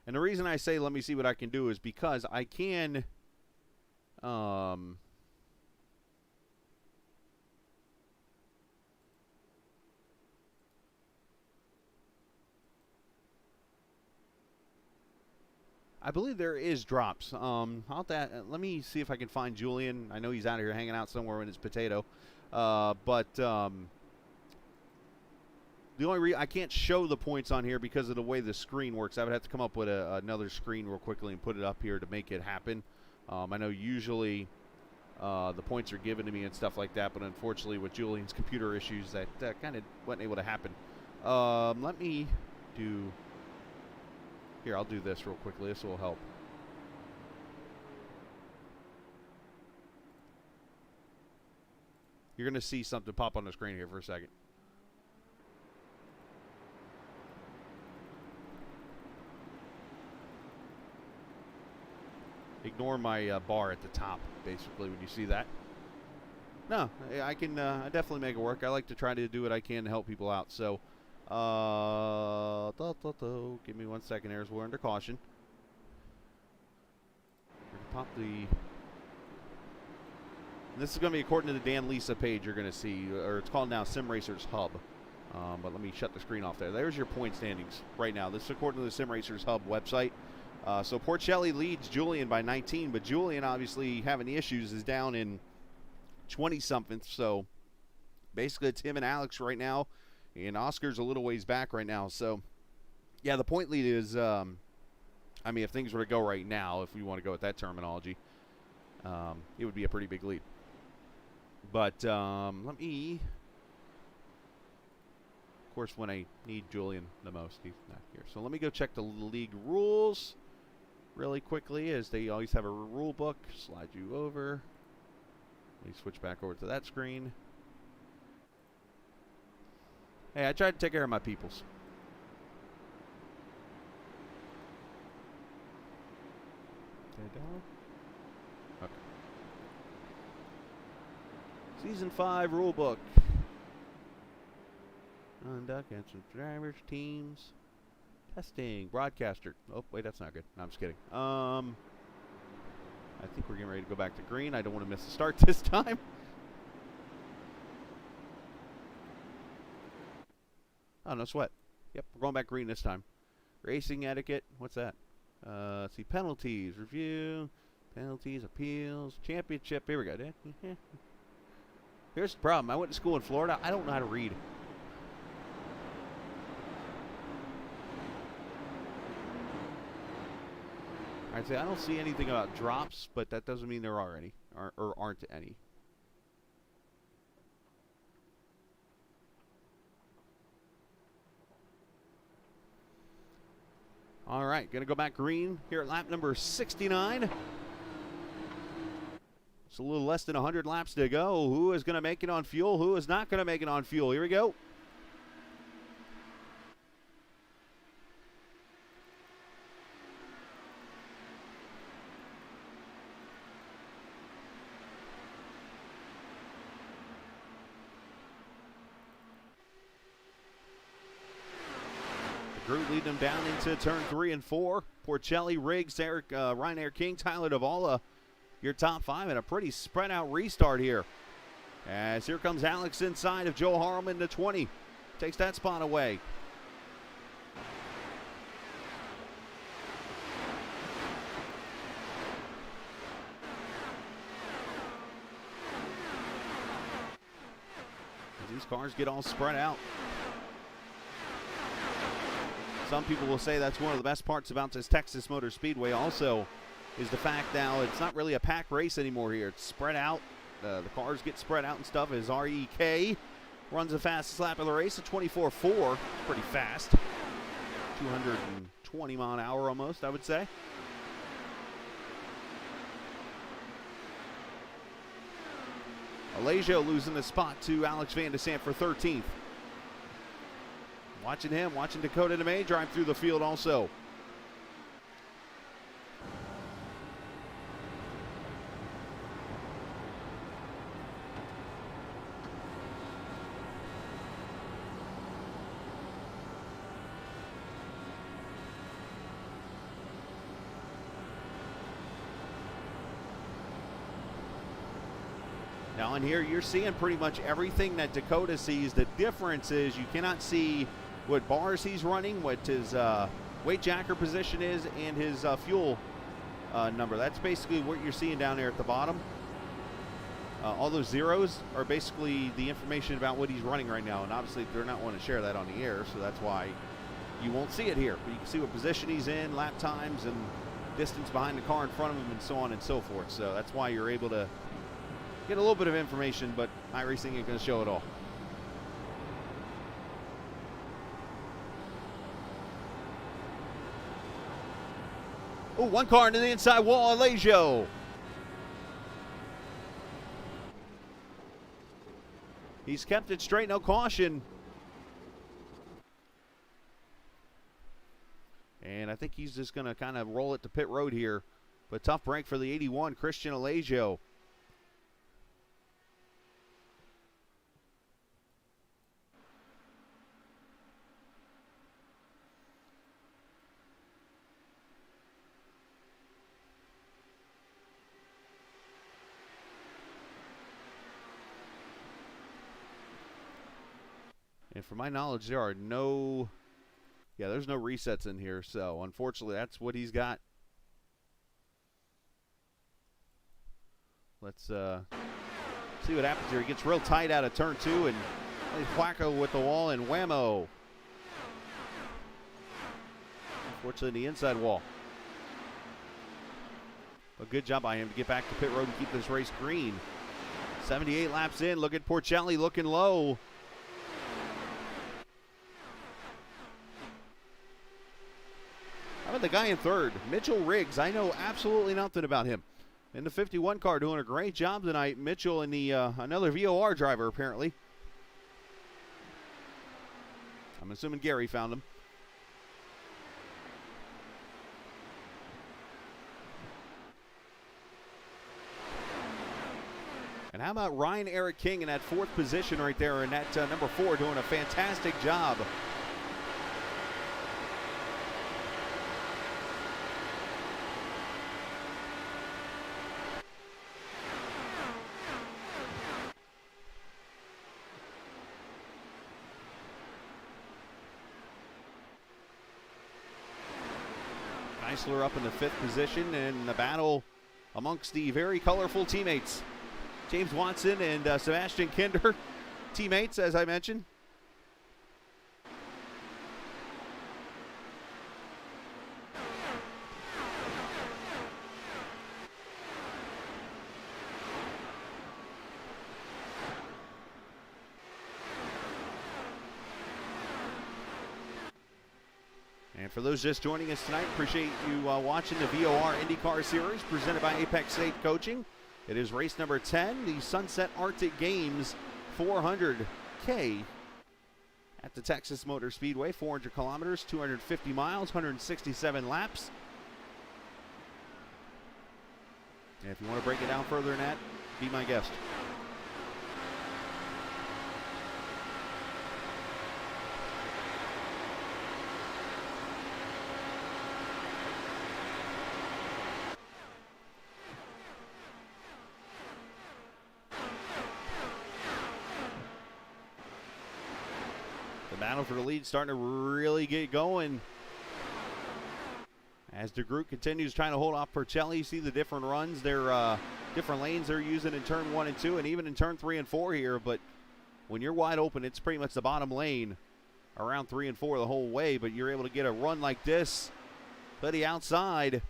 And the reason I say let me see what I can do is because I can I believe there is drops. Let me see if I can find Julian. I know he's out here hanging out somewhere in his potato. The only reason I can't show the points on here because of the way the screen works. I would have to come up with another screen real quickly and put it up here to make it happen. I know usually the points are given to me and stuff like that, but unfortunately with Julian's computer issues, that kind of wasn't able to happen. Let me do... Here, I'll do this real quickly. This will help. You're going to see something pop on the screen here for a second. Ignore my bar at the top, basically, when you see that. No, I can I definitely make it work. I like to try to do what I can to help people out. So, give me 1 second here as we're under caution. Pop the... This is going to be according to the Dan Lisa page you're going to see, or it's called now Sim Racers Hub. But let me shut the screen off there. There's your point standings right now. This is according to the Sim Racers Hub website. So Porcelli leads Julian by 19, but Julian obviously having the issues is down in 20-something. So basically it's him and Alex right now, and Oscar's a little ways back right now. So yeah, the point lead is, I mean, if things were to go right now, if we want to go with that terminology, it would be a pretty big lead. But let me, of course, when I need Julian the most, he's not here. So let me go check the league rules really quickly, as they always have a rule book. Slide you over. Let me switch back over to that screen. Hey, I tried to take care of my peoples. Okay. Season 5 rule book. Conduct, answer drivers, teams, testing, broadcaster. Oh, wait, that's not good. No, I'm just kidding. I think we're getting ready to go back to green. I don't want to miss the start this time. Oh, no sweat. Yep, we're going back green this time. Racing etiquette. What's that? Let's see. Penalties. Review. Penalties. Appeals. Championship. Here we go. Here's the problem. I went to school in Florida. I don't know how to read. I'd say I don't see anything about drops, but that doesn't mean there are any or aren't any. All right, going to go back green here at lap number 69. It's a little less than 100 laps to go. Who is going to make it on fuel? Who is not going to make it on fuel? Here we go. Group leading them down into turn 3 and 4. Porcelli, Riggs, Ryan Air King, Tyler Davola, your top 5, and a pretty spread out restart here. As here comes Alex inside of Joe Harleman to 20. Takes that spot away. As these cars get all spread out. Some people will say that's one of the best parts about this Texas Motor Speedway also is the fact now it's not really a pack race anymore here. It's spread out. The cars get spread out and stuff as REK runs the fastest lap of the race at 24.4. It's pretty fast. 220 mile an hour almost, I would say. Alejo losing the spot to Alex Vandesant for 13th. Watching him, watching Dakota DeMay drive through the field also. Now in here, you're seeing pretty much everything that Dakota sees. The difference is you cannot see what bars he's running, what his weight jacker position is, and his fuel number. That's basically what you're seeing down there at the bottom. All those zeros are basically the information about what he's running right now, and obviously they're not wanting to share that on the air, so that's why you won't see it here. But you can see what position he's in, lap times, and distance behind the car in front of him, and so on and so forth. So that's why you're able to get a little bit of information, but iRacing ain't going to show it all. Oh, one car into the inside wall, Alejo. He's kept it straight, no caution. And I think he's just going to kind of roll it to pit road here. But tough break for the 81, Christian Alejo. And from my knowledge, there are no, there's no resets in here. So, unfortunately, that's what he's got. Let's see what happens here. He gets real tight out of turn 2, and Flacco with the wall and whammo. Unfortunately, the inside wall. A good job by him to get back to pit road and keep this race green. 78 laps in. Look at Porcelli looking low. How about the guy in third? Mitchell Riggs. I know absolutely nothing about him. In the 51 car, doing a great job tonight. Mitchell and the another VOR driver, apparently. I'm assuming Gary found him. And how about Ryan Eric King in that fourth position right there in that number 4, doing a fantastic job. Geisler up in the 5th position, and the battle amongst the very colorful teammates. James Watson and Sebastian Kinder, teammates, as I mentioned. And for those just joining us tonight, appreciate you watching the VOR Indy Car Series presented by Apex State Coaching. It is race number 10, the Sunset Arctic Games 400K at the Texas Motor Speedway. 400 kilometers, 250 miles, 167 laps. And if you want to break it down further than that, be my guest. Battle for the lead starting to really get going as DeGroot continues trying to hold off Porcelli. You see the different runs, their different lanes they're using in turn 1 and 2, and even in turn 3 and 4 here. But when you're wide open, it's pretty much the bottom lane around 3 and 4 the whole way. But you're able to get a run like this to the outside.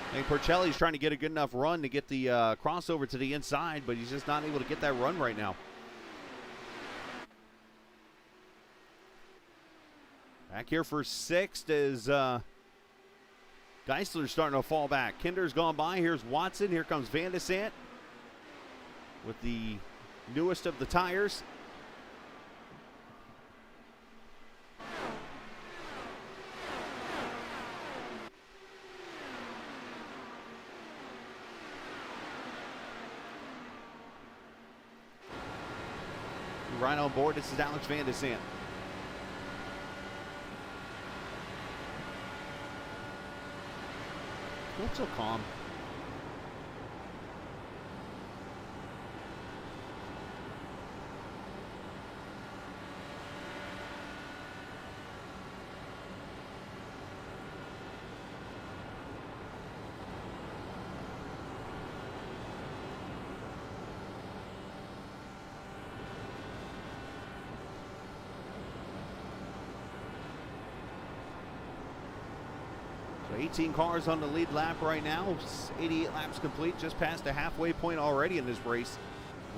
I think Porcelli's trying to get a good enough run to get the crossover to the inside, but he's just not able to get that run right now. Back here for 6th is Geisler's starting to fall back. Kinder's gone by. Here's Watson. Here comes Vandesant with the newest of the tires. Right on board, this is Alex Vandesant. Looks so calm. So 18 cars on the lead lap right now. 88 laps complete, just past the halfway point already in this race.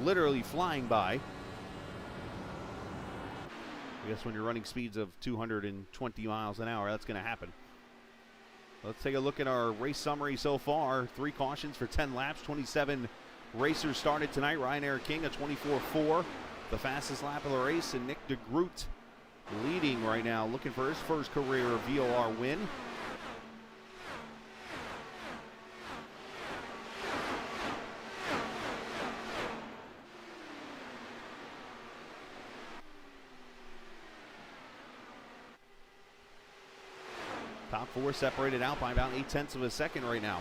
Literally flying by. I guess when you're running speeds of 220 miles an hour, that's going to happen. Let's take a look at our race summary so far. 3 cautions for 10 laps. 27 racers started tonight. Ryan Eric King, a 24.4. The fastest lap of the race. And Nick DeGroot leading right now, looking for his first career VOR win. Top 4 separated out by about 0.8 of a second right now.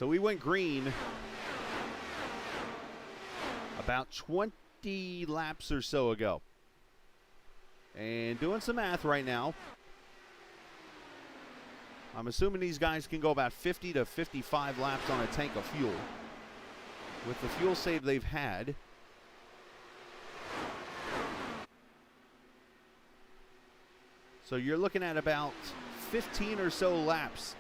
So we went green about 20 laps or so ago. And doing some math right now, I'm assuming these guys can go about 50 to 55 laps on a tank of fuel. With the fuel save they've had, so you're looking at about 15 or so laps.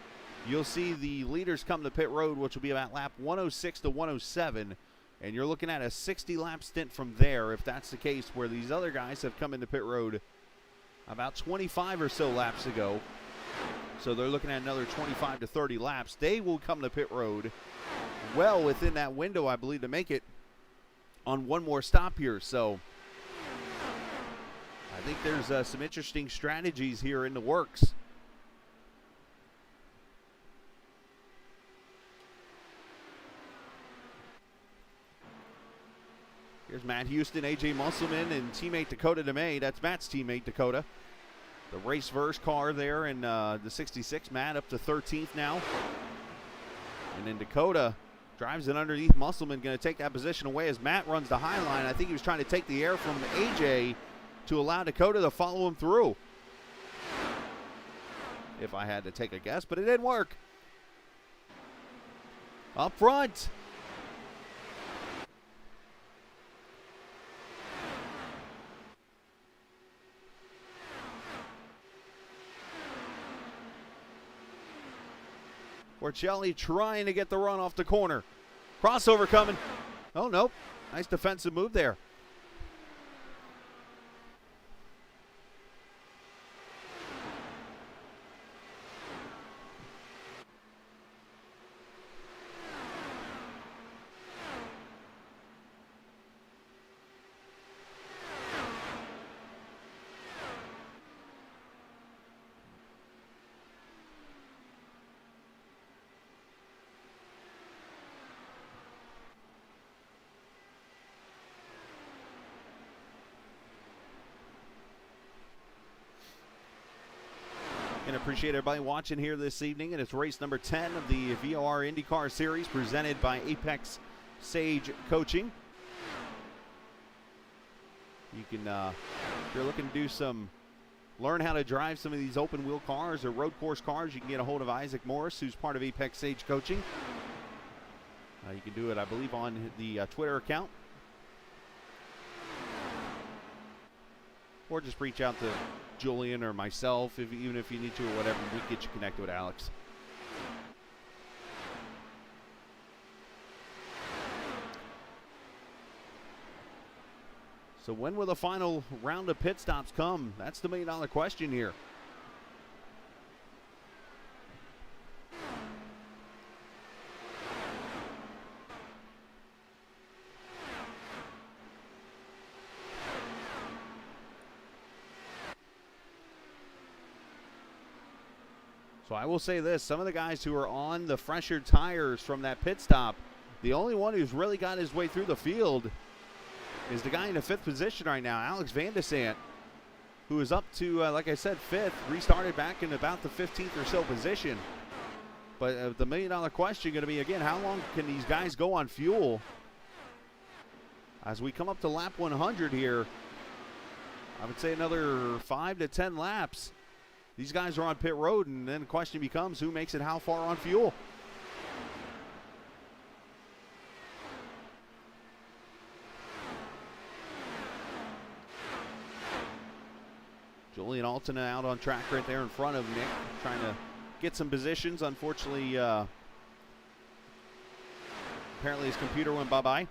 You'll see the leaders come to pit road, which will be about lap 106 to 107. And you're looking at a 60-lap stint from there, if that's the case, where these other guys have come into pit road about 25 or so laps ago. So they're looking at another 25 to 30 laps. They will come to pit road well within that window, I believe, to make it on one more stop here. So I think there's some interesting strategies here in the works. Here's Matt Houston, AJ Musselman, and teammate Dakota DeMay. That's Matt's teammate, Dakota. The race-verse car there in the 66. Matt up to 13th now. And then Dakota drives it underneath Musselman, going to take that position away as Matt runs the high line. I think he was trying to take the air from AJ to allow Dakota to follow him through, if I had to take a guess, but it didn't work. Up front. Porcelli trying to get the run off the corner. Crossover coming. Oh, nope. Nice defensive move there. And appreciate everybody watching here this evening. And it's race number 10 of the VOR Indy Car Series presented by Apex Sage Coaching. You can, if you're looking to do learn how to drive some of these open wheel cars or road course cars, you can get a hold of Isaac Morris, who's part of Apex Sage Coaching. You can do it, I believe, on the Twitter account. Or just reach out to Julian or myself, even if you need to or whatever. We can get you connected with Alex. So when will the final round of pit stops come? That's the million-dollar question here. So I will say this, some of the guys who are on the fresher tires from that pit stop, the only one who's really got his way through the field is the guy in the 5th position right now, Alex Vandesant, who is up to, like I said, 5th, restarted back in about the 15th or so position. But the million-dollar question going to be, again, how long can these guys go on fuel? As we come up to lap 100 here, I would say another 5 to 10 laps. These guys are on pit road, and then the question becomes who makes it how far on fuel. Julian Alton out on track right there in front of Nick, trying to get some positions. Unfortunately, apparently his computer went bye-bye.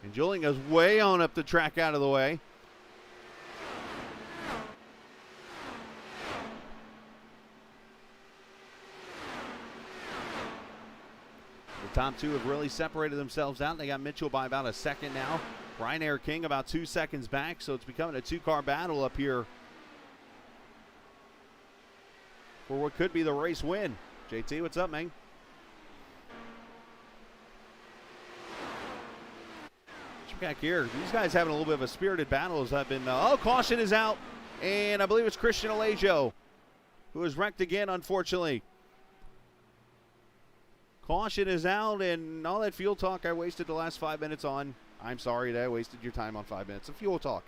And Julian goes way on up the track out of the way. The top two have really separated themselves out. They got Mitchell by about a second now. Ryan Air King about 2 seconds back, so it's becoming a two-car battle up here for what could be the race win. JT, what's up, man? Back here, these guys having a little bit of a spirited battle as I've been. Oh, caution is out, and I believe it's Christian Alejo, who was wrecked again, unfortunately. Caution is out, and all that fuel talk I wasted the last 5 minutes on. I'm sorry that I wasted your time on 5 minutes of fuel talk.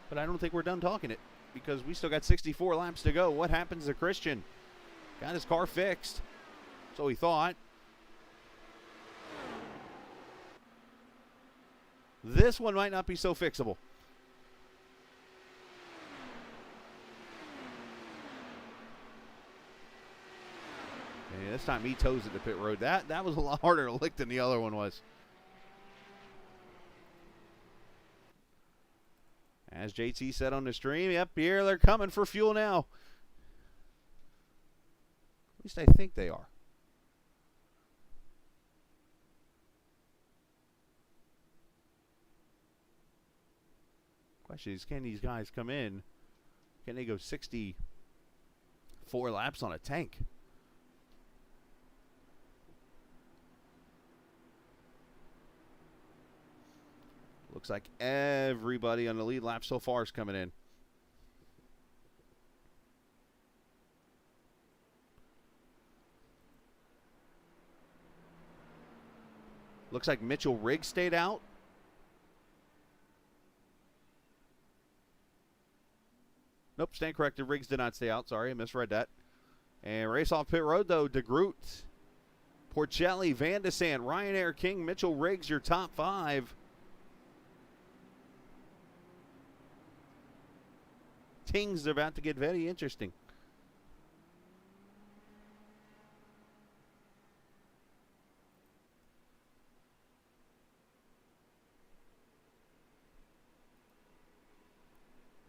But I don't think we're done talking it, because we still got 64 laps to go. What happens to Christian? Got his car fixed. So he thought. This one might not be so fixable. Yeah, this time he toes at the pit road. That was a lot harder to lick than the other one was. As JT said on the stream, yep, here they're coming for fuel now. At least I think they are. Question is, can these guys come in? Can they go 64 laps on a tank? Looks like everybody on the lead lap so far is coming in. Looks like Mitchell Riggs stayed out. Nope, stand corrected. Riggs did not stay out. Sorry, I misread that. And race off pit road, though. DeGroot, Porcelli, Vandesant, Ryan Air King, Mitchell Riggs, your top 5. Things are about to get very interesting.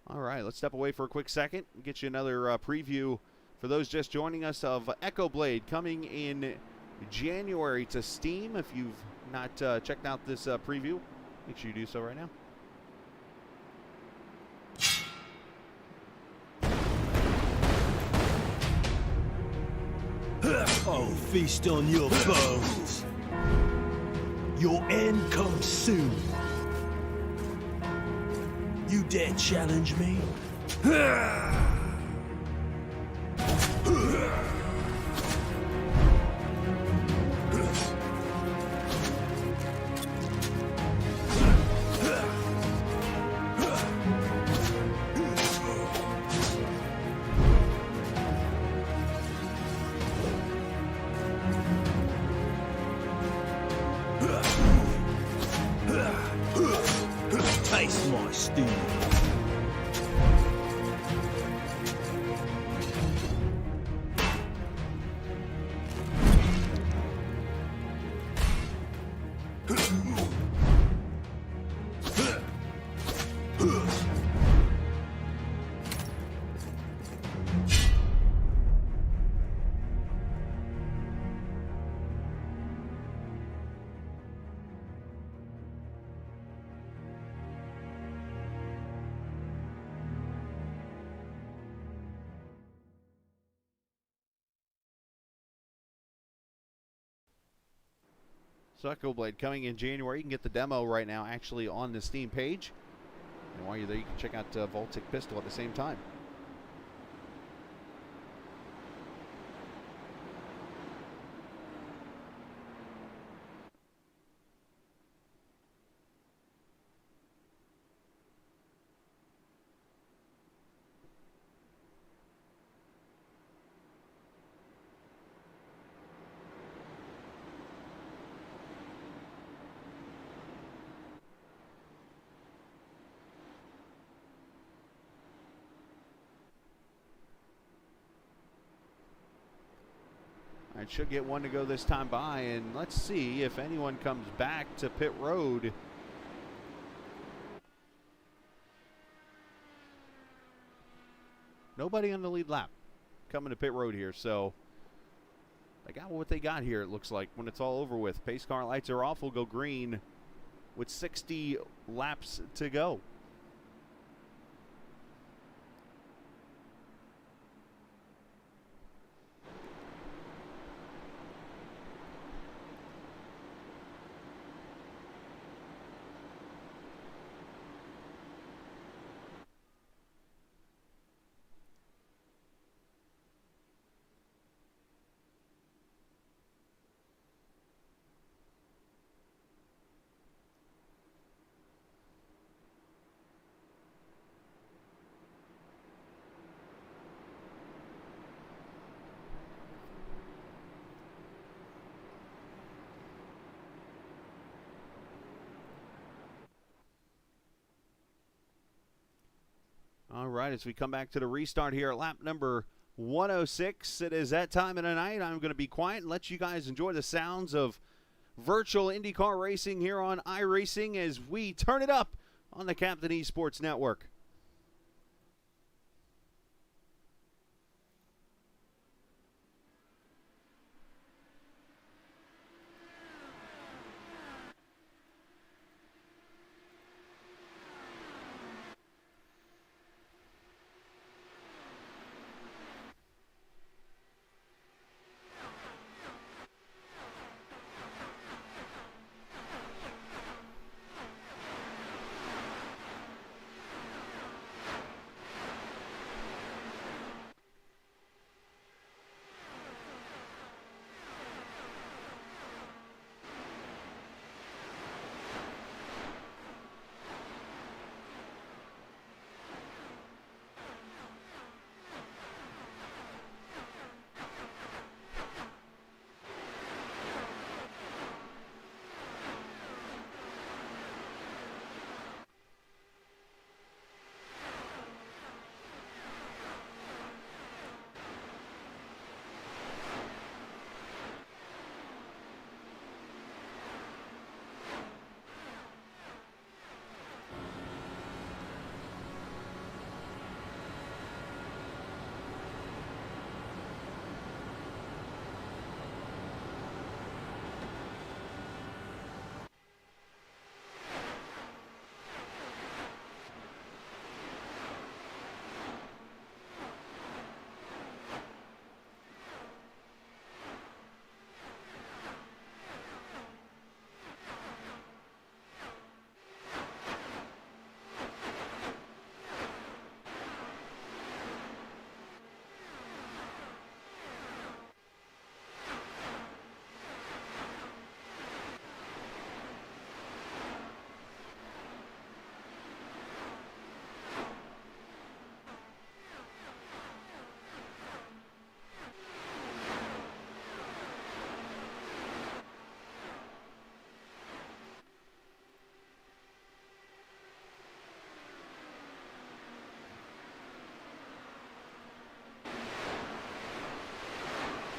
All right, let's step away for a quick second and get you another preview for those just joining us of Echo Blade coming in January to Steam. If you've not checked out this preview, make sure you do so right now. Oh, feast on your foes. Your end comes soon. You dare challenge me? Taste my steel. So Echo Blade coming in January. You can get the demo right now actually on the Steam page. And while you're there, you can check out Voltic Pistol at the same time. I should get one to go this time by, and let's see if anyone comes back to pit road. Nobody on the lead lap coming to pit road here, so they got what they got here, it looks like, when it's all over with. Pace car lights are off, will go green with 60 laps to go. All right, as we come back to the restart here at lap number 106, it is that time of the night. I'm going to be quiet and let you guys enjoy the sounds of virtual IndyCar racing here on iRacing as we turn it up on the Captain Esports Network.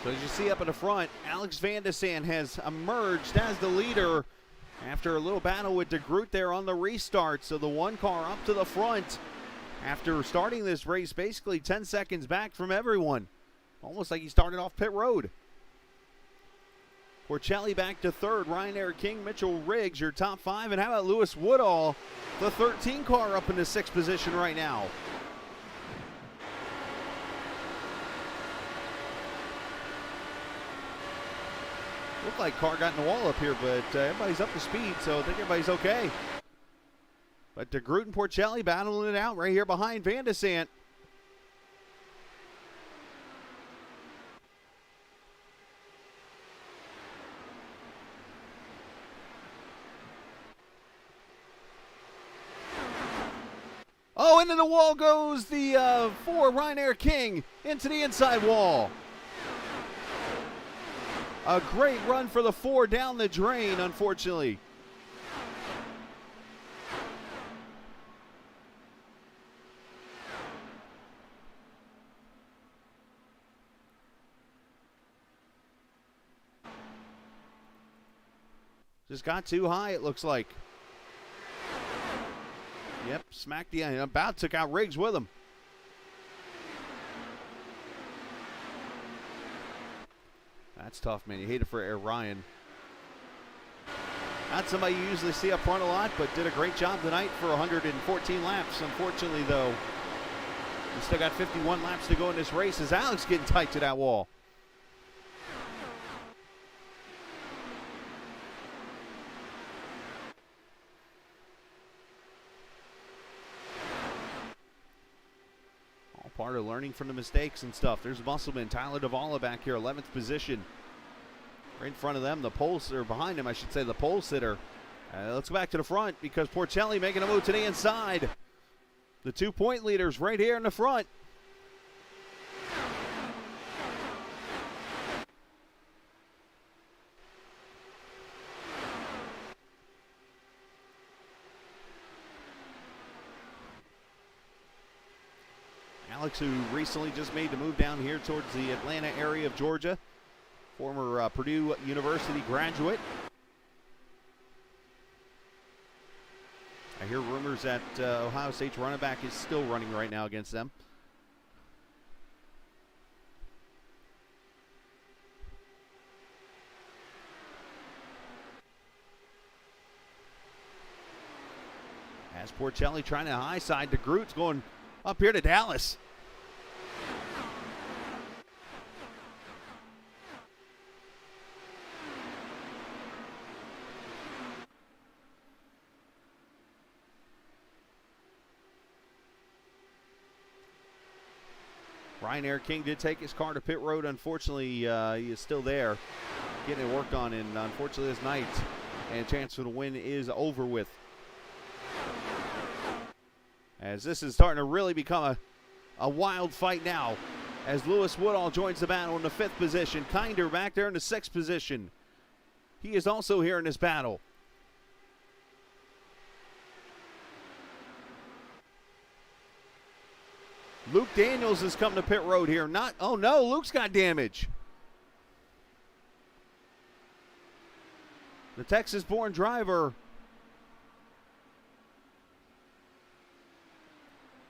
So as you see up in the front, Alex Vandesant has emerged as the leader after a little battle with DeGroot there on the restart. So the one car up to the front after starting this race basically 10 seconds back from everyone. Almost like he started off pit road. Porcelli back to third, Ryan Eric King, Mitchell Riggs, your top five. And how about Lewis Woodall, the 13 car up in the sixth position right now. Looked like car got in the wall up here, but everybody's up to speed, so I think everybody's okay. But DeGroot and Porcelli battling it out right here behind Vandesant. Oh, into the wall goes the four, Ryan Eric King, into the inside wall. A great run for the four down the drain, unfortunately. Just got too high, it looks like. Yep, smacked the end. About took out Riggs with him. That's tough, man. You hate it for Ryan. Not somebody you usually see up front a lot, but did a great job tonight for 114 laps. Unfortunately, though, we still got 51 laps to go in this race as Alex getting tight to that wall. All part of learning from the mistakes and stuff. There's Musselman, Tyler Davala back here, 11th position. Right in front of them, the pole sitter, behind him, I should say, the pole sitter. Let's go back to the front because Porcelli making a move to the inside. The 2-point leaders right here in the front. Alex, who recently just made the move down here towards the Atlanta area of Georgia. Former Purdue University graduate. I hear rumors that Ohio State's running back is still running right now against them. As Porcelli trying to high side to Groot's going up here to Dallas. Ryan Air King did take his car to pit road. Unfortunately, he is still there getting it worked on, and unfortunately this night and chance for the win is over with. As this is starting to really become a wild fight now, as Lewis Woodall joins the battle in the 5th position. Kinder back there in the 6th position. He is also here in this battle. Luke Daniels has come to pit road here. Oh no, Luke's got damage. The Texas-born driver.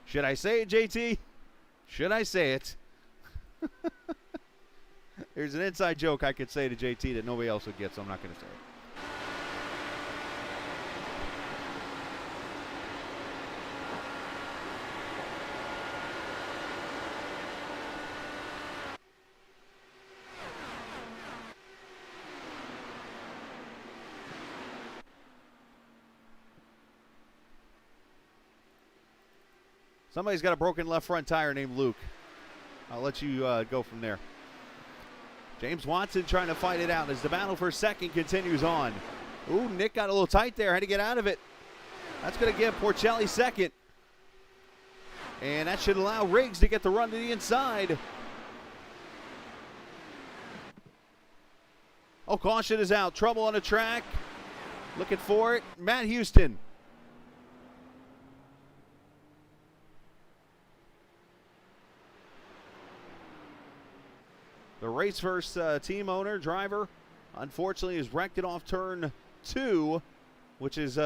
Should I say it, JT? Should I say it? There's an inside joke I could say to JT that nobody else would get, so I'm not going to say it. Somebody's got a broken left front tire named Luke. I'll let you go from there. James Watson trying to fight it out as the battle for second continues on. Ooh, Nick got a little tight there. Had to get out of it. That's going to give Porcelli second. And that should allow Riggs to get the run to the inside. Oh, caution is out. Trouble on the track. Looking for it. Matt Houston. The race first team owner, driver, unfortunately is wrecked it off turn 2, which is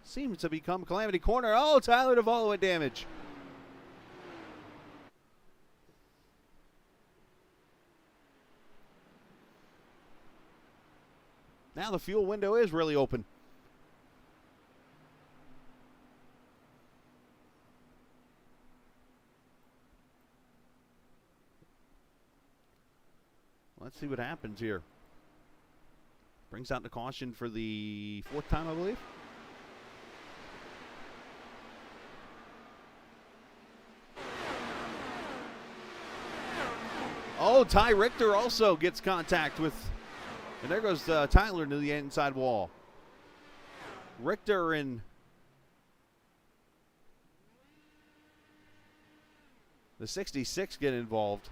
seems to become Calamity Corner. Oh, Tyler Duvall with damage. Now the fuel window is really open. Let's see what happens here. Brings out the caution for the 4th time, I believe. Oh, Ty Richter also gets contact with, and there goes Tyler to the inside wall. Richter and the 66 get involved.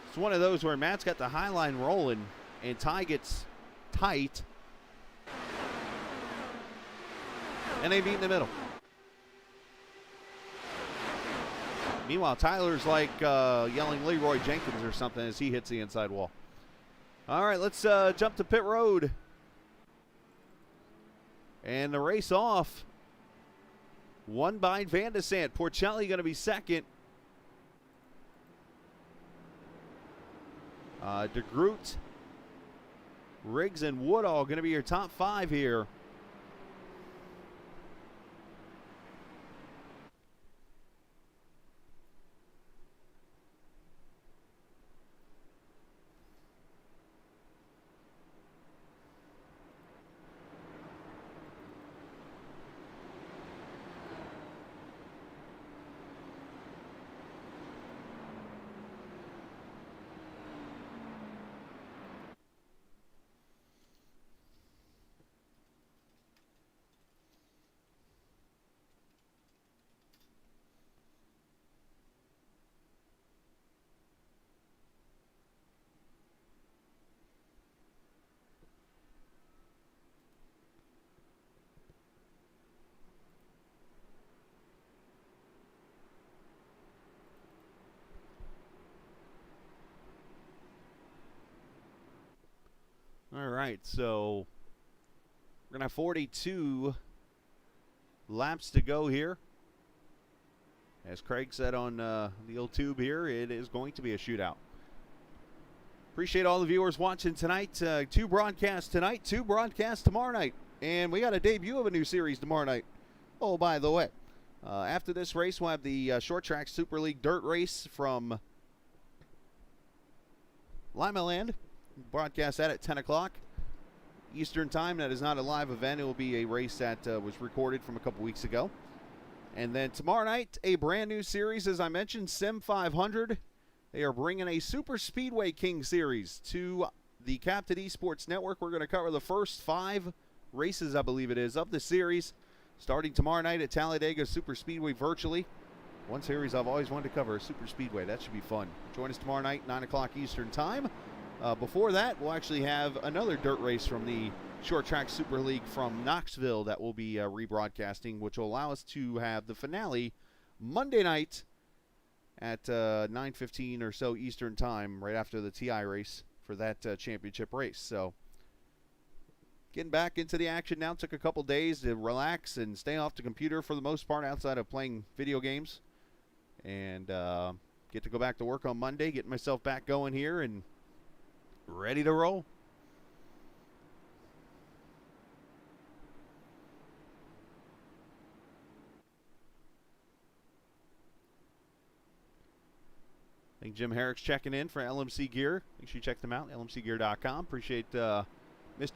It's one of those where Matt's got the high line rolling and Ty gets tight. And they meet in the middle. Meanwhile, Tyler's like yelling Leroy Jenkins or something as he hits the inside wall. All right, let's jump to pit road. And the race off. Won by Vandesant. Porcelli going to be second. DeGroot, Riggs, and Woodall going to be your top 5 here. right, so we're going to have 42 laps to go here. As Craig said on the old tube here, it is going to be a shootout. Appreciate all the viewers watching tonight. 2 broadcasts tonight, 2 broadcasts tomorrow night. And we got a debut of a new series tomorrow night. Oh, by the way, after this race, we'll have the Short Track Super League Dirt Race from Lima Land. Broadcast that at 10 o'clock Eastern Time. That is not a live event. It will be a race that was recorded from a couple weeks ago. And then tomorrow night, a brand new series, as I mentioned, Sim 500. They are bringing a Super Speedway King series to the Captain Esports Network. We're going to cover the first 5 races, I believe it is, of the series, starting tomorrow night at Talladega Super Speedway virtually. One series I've always wanted to cover, Super Speedway. That should be fun. Join us tomorrow night, 9 o'clock Eastern Time. Before that, we'll actually have another dirt race from the Short Track Super League from Knoxville that will be rebroadcasting, which will allow us to have the finale Monday night at 9:15 or so Eastern Time, right after the TI race for that championship race. So getting back into the action now. Took a couple days to relax and stay off the computer for the most part outside of playing video games. And get to go back to work on Monday, getting myself back going here and ready to roll. I think Jim Herrick's checking in for LMC Gear. Make sure you check them out, lmcgear.com. Appreciate Mr.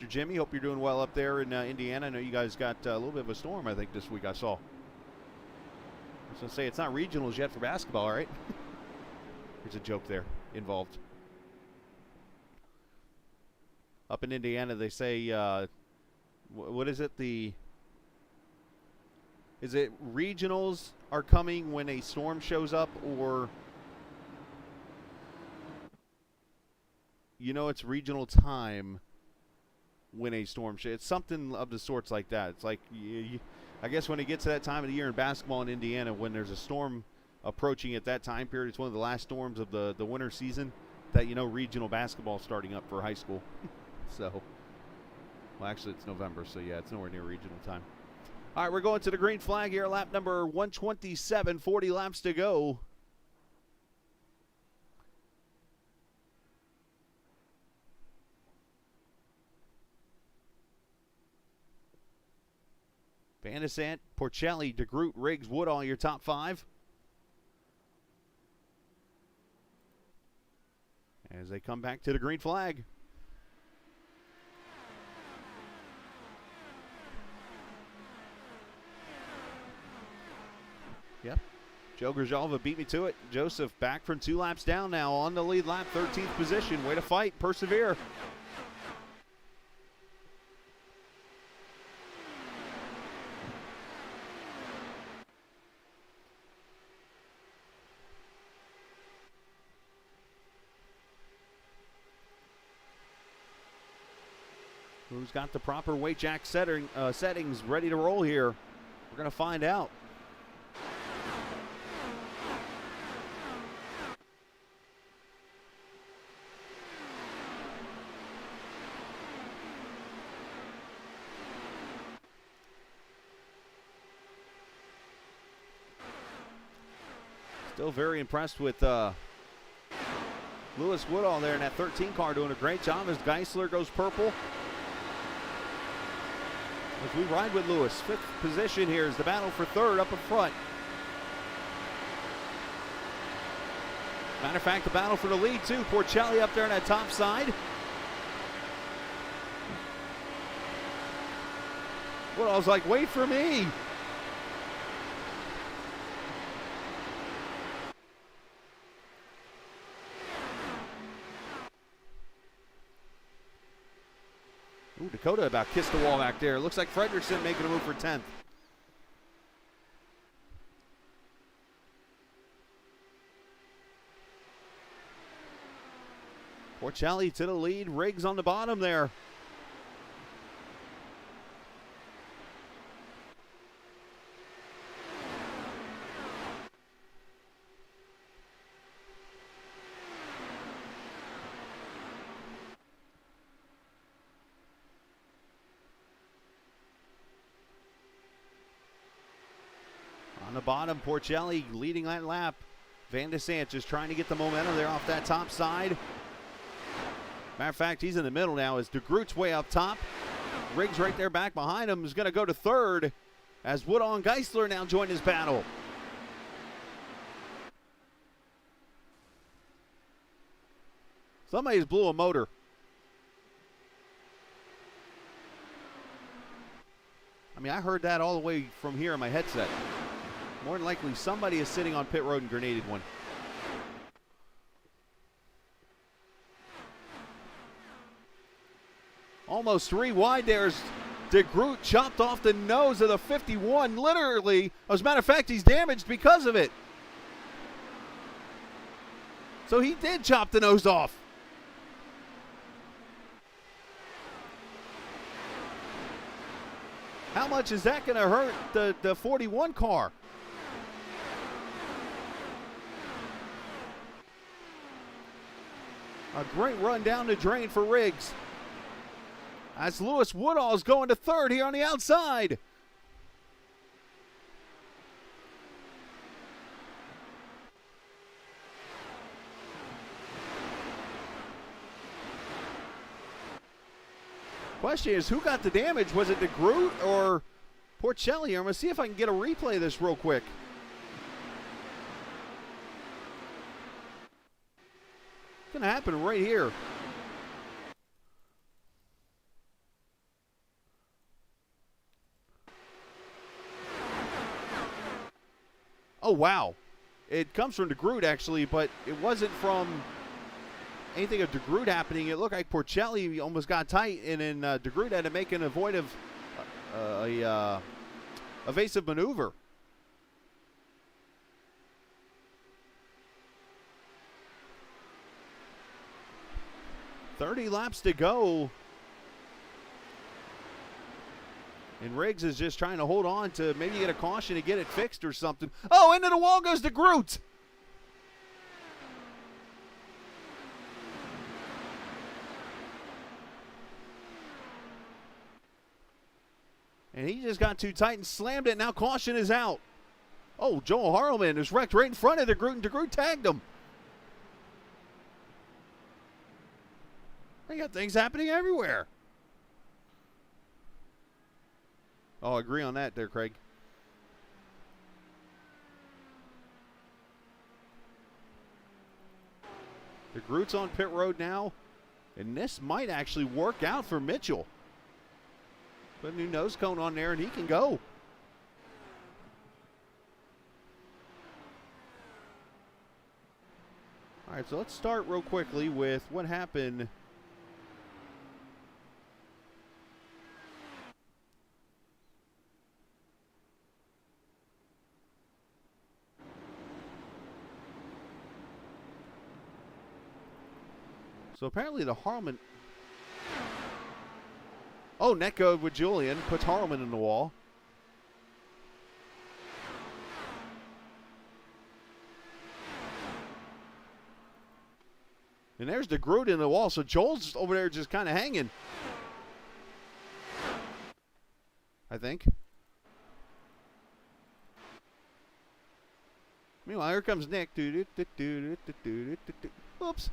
Jimmy. Hope you're doing well up there in Indiana. I know you guys got a little bit of a storm, I think, this week I saw. I was going to say, it's not regionals yet for basketball, right? There's a joke there involved. Up in Indiana, they say, what is it? Is it regionals are coming when a storm shows up, or... it's regional time when a storm shows. It's something of the sorts like that. It's like, I guess when it gets to that time of the year in basketball in Indiana, when there's a storm approaching at that time period, it's one of the last storms of the winter season, that regional basketball starting up for high school. So, well, actually, it's November, so yeah, it's nowhere near regional time. All right, we're going to the green flag here, lap number 127, 40 laps to go. Vandesant, Porcelli, DeGroot, Riggs, Woodall, your top 5. As they come back to the green flag. Yep. Joe Grijalva beat me to it. Joseph back from 2 laps down now on the lead lap, 13th position. Way to fight, persevere. Who's got the proper weight jack settings ready to roll here? We're going to find out. Still very impressed with Lewis Woodall there in that 13 car, doing a great job as Geisler goes purple. As we ride with Lewis, 5th position here is the battle for 3rd up in front. Matter of fact, the battle for the lead too. Porcelli up there on that top side. Well, I was like, wait for me. Ooh, Dakota about kissed the wall back there. Looks like Fredrickson making a move for 10th. Porcelli to the lead. Riggs on the bottom there. the bottom, Porcelli leading that lap. Vandesant just trying to get the momentum there off that top side. Matter of fact, he's in the middle now as DeGroot's way up top. Riggs right there back behind him is going to go to third as Woodall and Geisler now join his battle. Somebody's blew a motor. I mean, I heard that all the way from here in my headset. More than likely, somebody is sitting on pit road and grenaded one. Almost 3 wide there as DeGroot chopped off the nose of the 51. Literally, as a matter of fact, he's damaged because of it. So he did chop the nose off. How much is that going to hurt the 41 car? A great run down the drain for Riggs. As Lewis Woodall is going to third here on the outside. Question is, who got the damage? Was it DeGroot or Porcelli? I'm going to see if I can get a replay of this real quick. It's going to happen right here. Oh, wow. It comes from DeGroot, actually, but it wasn't from anything of DeGroot happening. It looked like Porcelli almost got tight, and then DeGroot had to make an avoidable evasive maneuver. "30 laps to go." And Riggs is just trying to hold on to maybe get a caution to get it fixed or something. Oh, into the wall goes DeGroot. And he just got too tight and slammed it. Now caution is out. Oh, Joel Harleman is wrecked right in front of DeGroot, and DeGroot tagged him. They got things happening everywhere. Oh, I agree on that there, Craig. DeGroot's on pit road now, and this might actually work out for Mitchell. Put a new nose cone on there, and he can go. All right, so let's start real quickly with what happened. So apparently the Harleman. Oh, netcode with Julian puts Harleman in the wall. And there's DeGroot in the wall, so Joel's over there just kind of hanging, I think. Meanwhile, here comes Nick. Oops.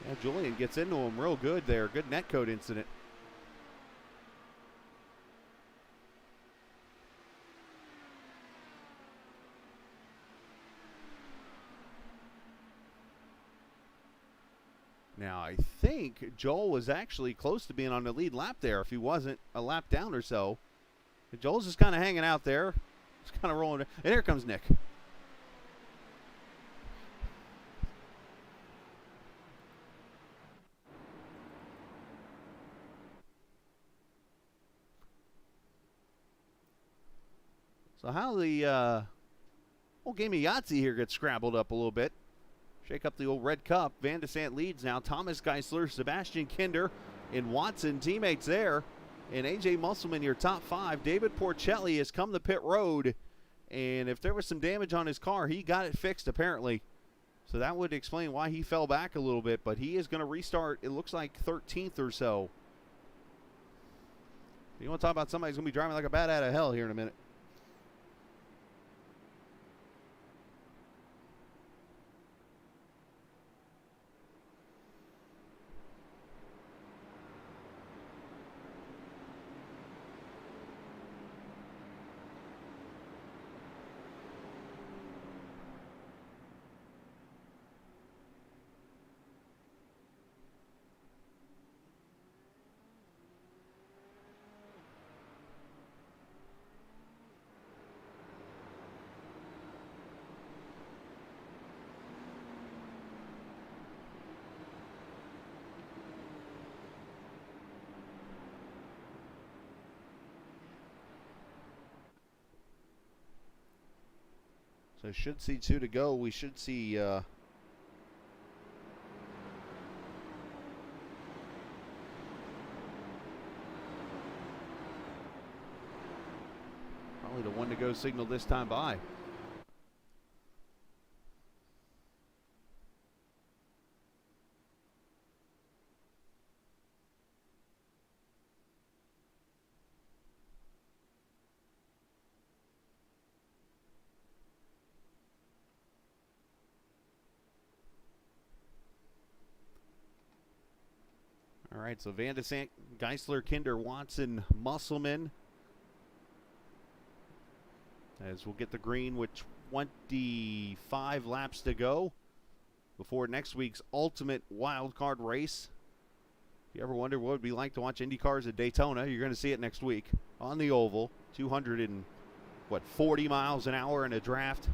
Yeah, Julian gets into him real good there. Good netcode incident. Now, I think Joel was actually close to being on the lead lap there if he wasn't a lap down or so. And Joel's just kind of hanging out there. Just kind of rolling. And here comes Nick. So how the whole game of Yahtzee here gets scrabbled up a little bit. Shake up the old red cup. Vandesant leads now. Thomas Geisler, Sebastian Kinder, and Watson teammates there. And A.J. Musselman, your top 5. David Porcelli has come to pit road. And if there was some damage on his car, he got it fixed apparently. So that would explain why he fell back a little bit, but he is going to restart, it looks like 13th or so. You want to talk about somebody who's going to be driving like a bat out of hell here in a minute. So should see 2 to go. We should see probably the 1 to go signal this time by. All right, so Vandesant, Geisler, Kinder, Watson, Musselman. As we'll get the green with 25 laps to go before next week's ultimate wild card race. If you ever wonder what it would be like to watch IndyCars at Daytona, you're going to see it next week on the oval. 40 miles an hour in a draft.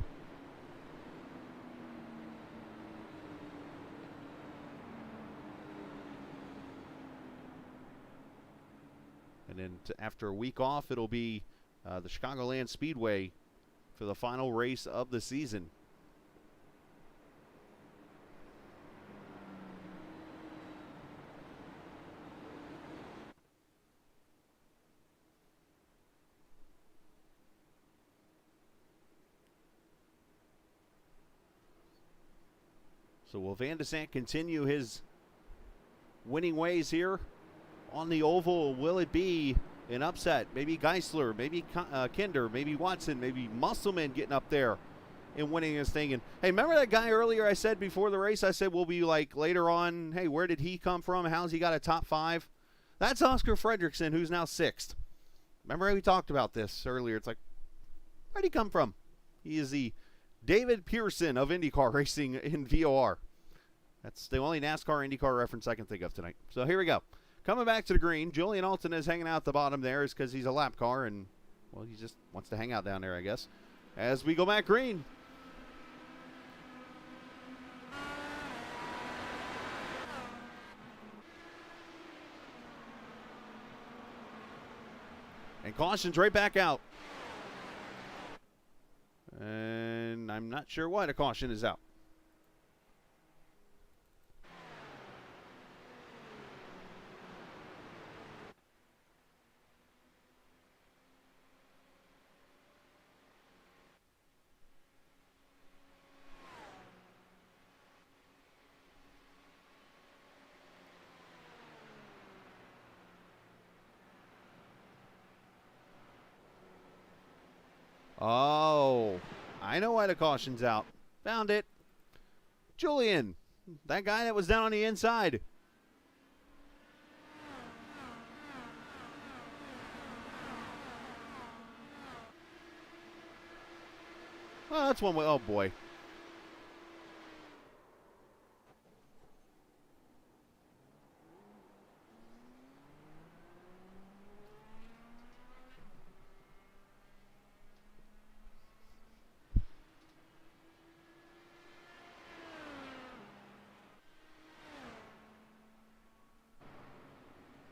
And then after a week off, it'll be the Chicagoland Speedway for the final race of the season. So will Vandesant continue his winning ways here on the oval? Will it be an upset? Maybe Geisler, maybe Kinder, maybe Watson, maybe Musselman getting up there and winning this thing. And hey, remember that guy earlier I said before the race, I said we'll be like later on, hey, where did he come from? How's he got a top 5? That's Oscar Fredrickson, who's now 6th. Remember we talked about this earlier. It's like, where'd he come from? He is the David Pearson of IndyCar racing in VOR. That's the only NASCAR IndyCar reference I can think of tonight. So here we go. Coming back to the green, Julian Alton is hanging out at the bottom there is because he's a lap car and, well, he just wants to hang out down there, I guess. As we go back green. And caution's right back out. And I'm not sure why the caution is out. Oh, I know why the caution's out. Found it. Julian, that guy that was down on the inside. Well, that's one way. Oh, boy.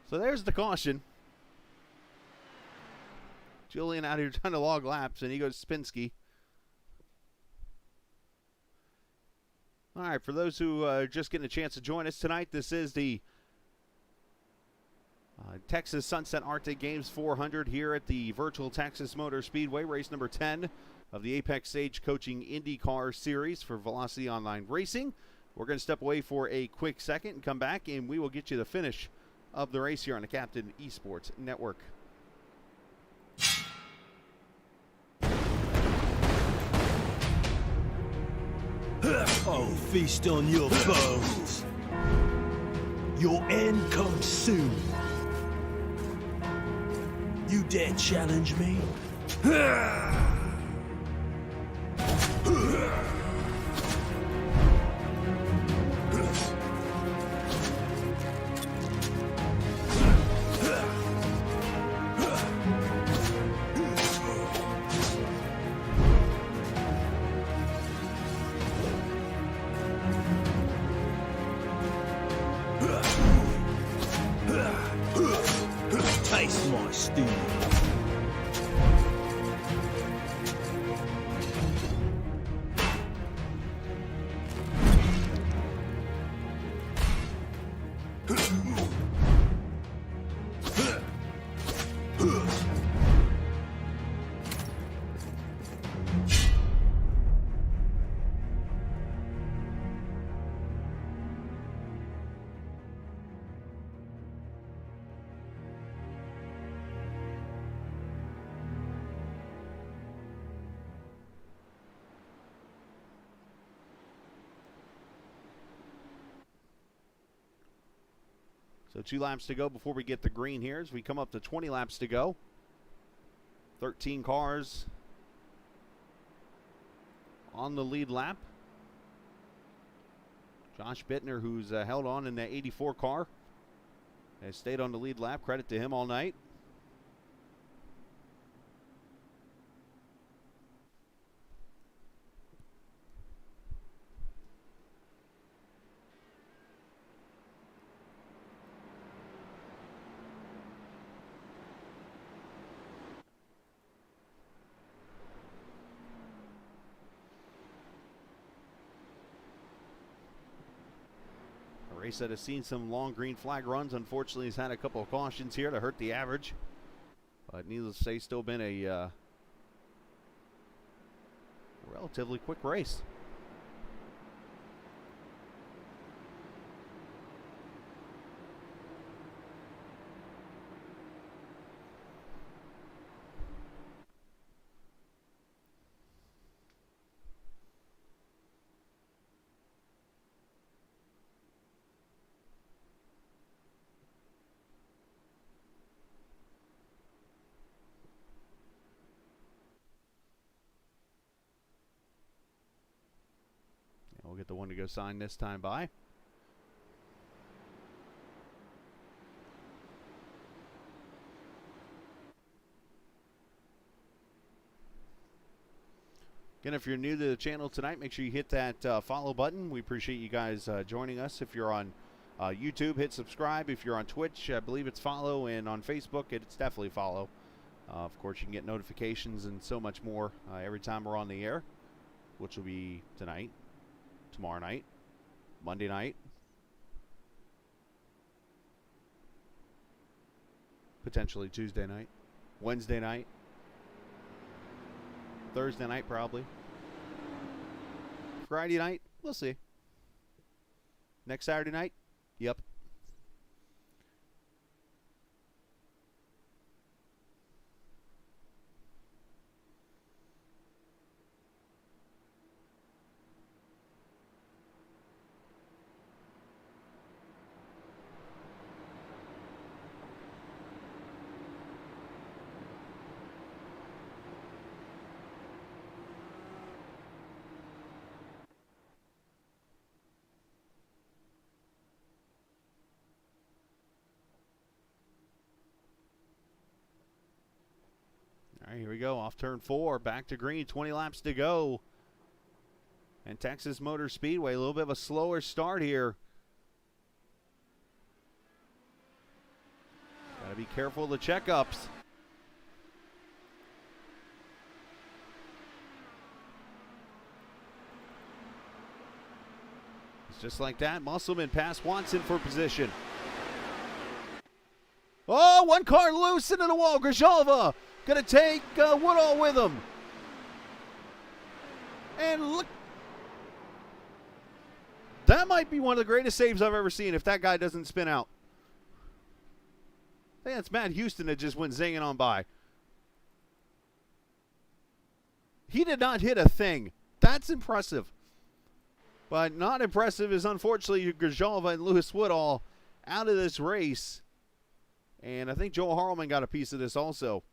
So there's the caution. Julian out here trying to log laps, and he goes Spinski. All right, for those who are just getting a chance to join us tonight, this is the Texas Sunset Arctic Games 400 here at the Virtual Texas Motor Speedway, race number 10 of the Apex Stage Coaching Indy Car Series for Velocity Online Racing. We're going to step away for a quick second and come back, and we will get you the finish of the race here on the Captain Esports Network. Oh, feast on your foes. Your end comes soon. You dare challenge me? Taste my steel. So 2 laps to go before we get the green here as we come up to 20 laps to go. 13 cars on the lead lap. Josh Bittner, who's held on in the 84 car, has stayed on the lead lap. Credit to him all night. Race that has seen some long green flag runs. Unfortunately, he's had a couple of cautions here to hurt the average. But needless to say, still been a relatively quick race. We'll get the one to go sign this time by. Again, if you're new to the channel tonight, make sure you hit that follow button. We appreciate you guys joining us. If you're on YouTube, hit subscribe. If you're on Twitch, I believe it's follow. And on Facebook, it's definitely follow. Of course, you can get notifications and so much more every time we're on the air, which will be tonight, tomorrow night, Monday night, potentially Tuesday night, Wednesday night, Thursday night probably, Friday night, we'll see. Next Saturday night, yep. All right, here we go. Off turn 4, back to green, 20 laps to go. And Texas Motor Speedway, a little bit of a slower start here. Got to be careful of the checkups. It's just like that. Musselman past Watson for position. Oh, one car loose into the wall. Grzyalva going to take Woodall with him. And look. That might be one of the greatest saves I've ever seen if that guy doesn't spin out. I think that's Matt Houston that just went zinging on by. He did not hit a thing. That's impressive. But not impressive is, unfortunately, Grzyalva and Lewis Woodall out of this race. And I think Joel Harleman got a piece of this also.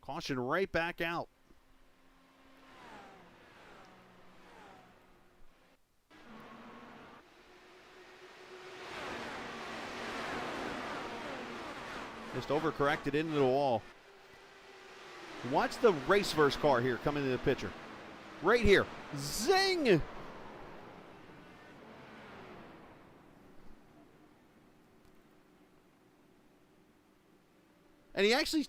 Caution right back out. Just overcorrected into the wall. Watch the raceverse car here come into the picture. Right here. Zing! And he actually,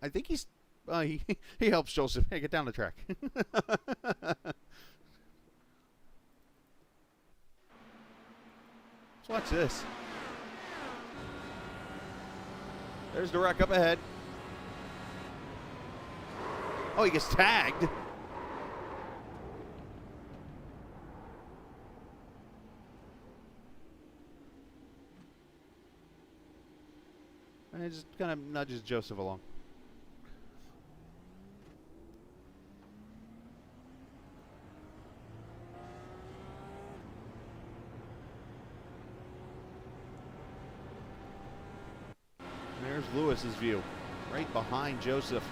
I think he helps Joseph. Hey, get down the track. Let's watch this. There's the wreck up ahead. Oh, he gets tagged. And it just kind of nudges Joseph along. There's Lewis's view, right behind Joseph.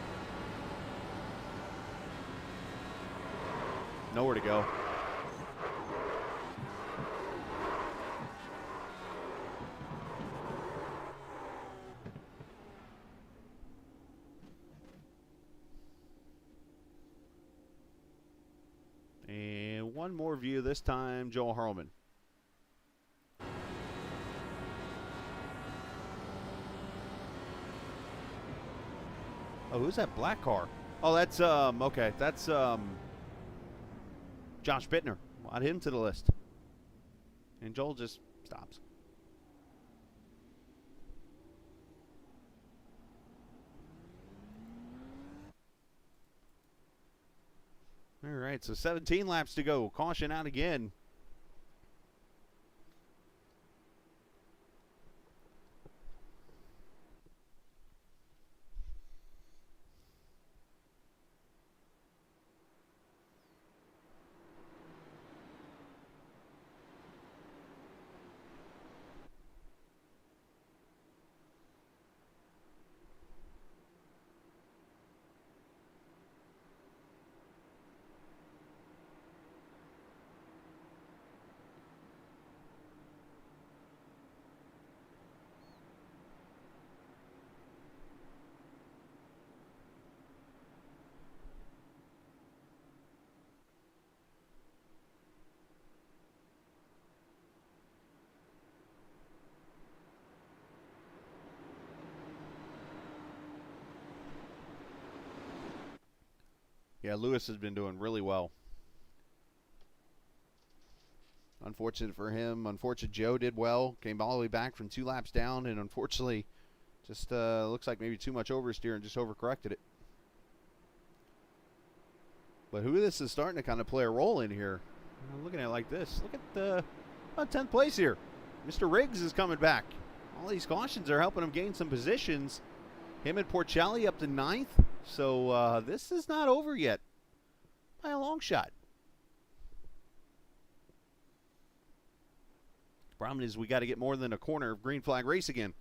Nowhere to go. And one more view, this time Joel Harleman. Oh, who's that black car? Oh, that's, okay, that's, Josh Bittner. Add him to the list. And Joel just stops. All right, so 17 laps to go. Caution out again. Yeah, Lewis has been doing really well. Unfortunate for him. Unfortunate Joe did well. Came all the way back from 2 laps down, and unfortunately just looks like maybe too much oversteer and just overcorrected it. But who this is starting to kind of play a role in here. I'm looking at it like this. Look at the 10th place here. Mr. Riggs is coming back. All these cautions are helping him gain some positions. Him and Porcelli up to 9th. So this is not over yet by a long shot. Problem is we got to get more than a corner of green flag race again.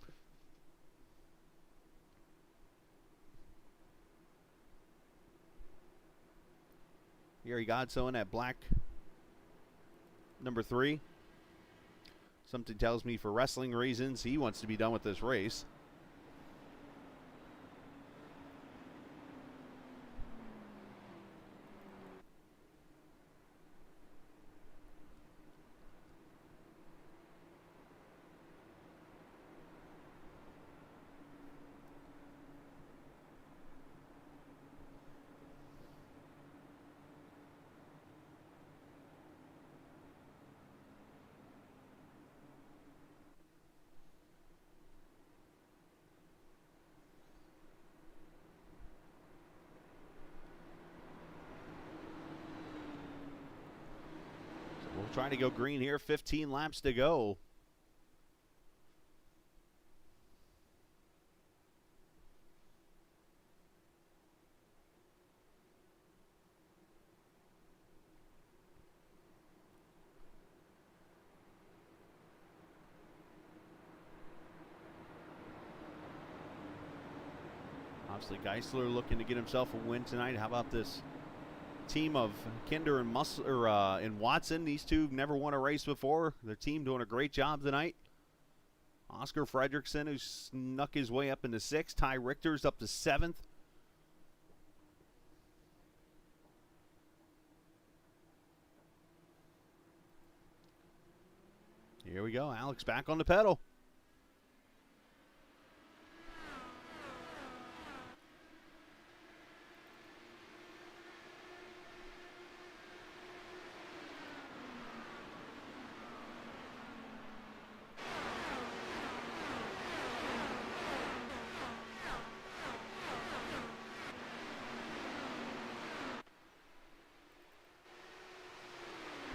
Gary Godso in that black number 3. Something tells me for wrestling reasons he wants to be done with this race. Trying to go green here, 15 laps to go. Obviously, Geisler looking to get himself a win tonight. How about this team of Kinder and and Watson? These two never won a race before. Their team doing a great job tonight. Oscar Fredrickson, who snuck his way up into 6th. Ty Richter's up to 7th. Here we go. Alex back on the pedal.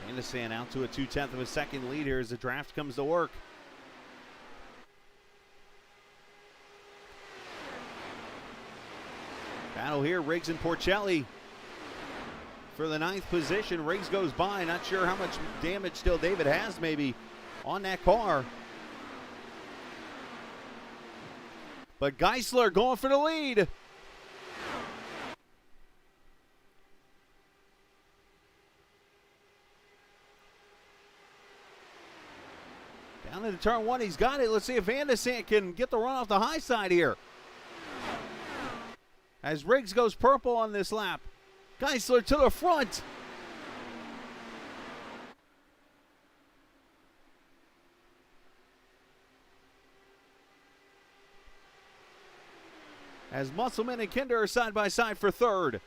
Vandesant out to a 2/10 of a second lead here as the draft comes to work. Battle here, Riggs and Porcelli for the 9th position. Riggs goes by, not sure how much damage still David has maybe on that car. But Geisler going for the lead. Down into turn 1, he's got it. Let's see if Vandesant can get the run off the high side here. As Riggs goes purple on this lap. Geisler to the front. As Musselman and Kinder are side by side for 3rd.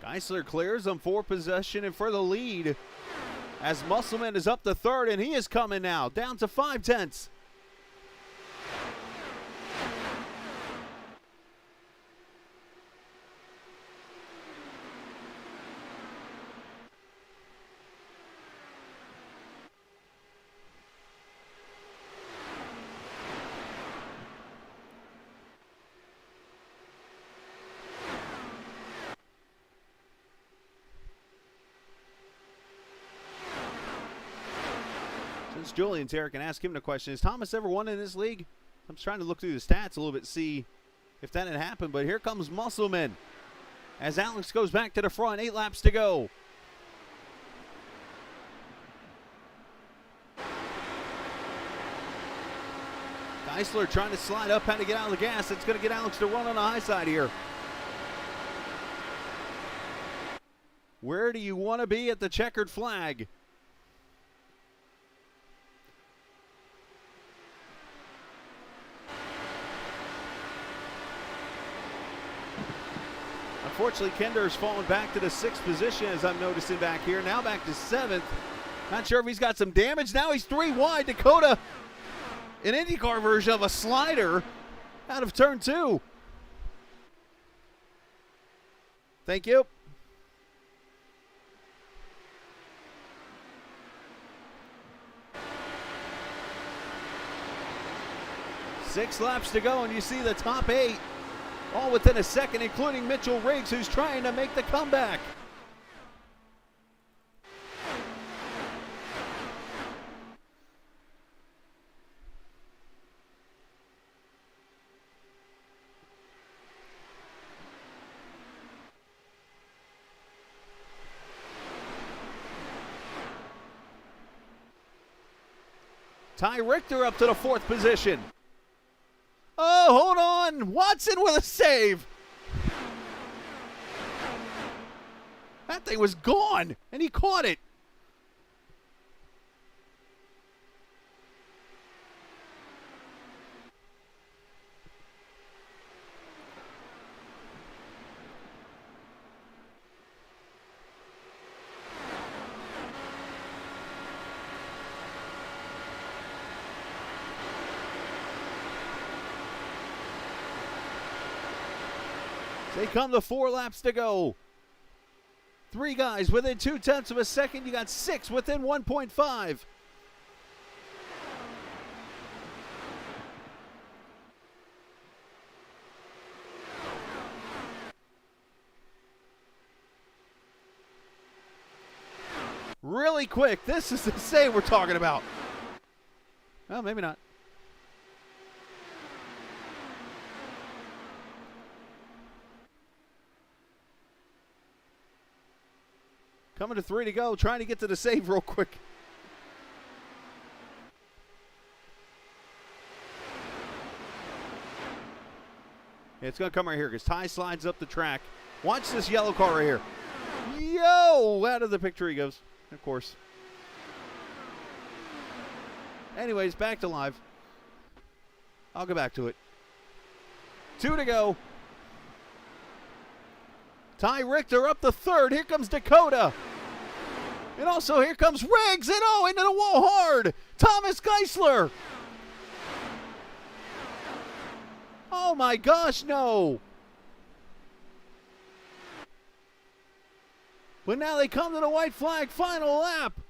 Geisler clears them for possession and for the lead as Musselman is up to 3rd, and he is coming now down to 5/10. Since Julian's here, I can ask him the question. Has Thomas ever won in this league? I'm just trying to look through the stats a little bit, see if that had happened. But here comes Musselman as Alex goes back to the front. 8 laps to go. Geisler trying to slide up, how to get out of the gas. It's going to get Alex to run on the high side here. Where do you want to be at the checkered flag? Unfortunately, Kinder's fallen back to the 6th position, as I'm noticing back here. Now back to 7th. Not sure if he's got some damage. Now he's 3 wide. Dakota, an IndyCar version of a slider out of turn 2. Thank you. Six laps to go, and you see the top 8 all within a second, including Mitchell Riggs, who's trying to make the comeback. Ty Richter up to the 4th position. Oh, hold on. Watson with a save. That thing was gone, and he caught it. They come to 4 laps to go. 3 guys within 0.2 of a second. You got 6 within 1.5. Really quick. This is the save we're talking about. Well, maybe not. Coming to 3 to go, trying to get to the save real quick. It's going to come right here because Ty slides up the track. Watch this yellow car right here. Yo! Out of the picture he goes, of course. Anyways, back to live. I'll go back to it. 2 to go. Ty Richter up the 3rd. Here comes Dakota. And also here comes Riggs. And oh, into the wall hard. Thomas Geisler. Oh my gosh, no. But now they come to the white flag. Final lap.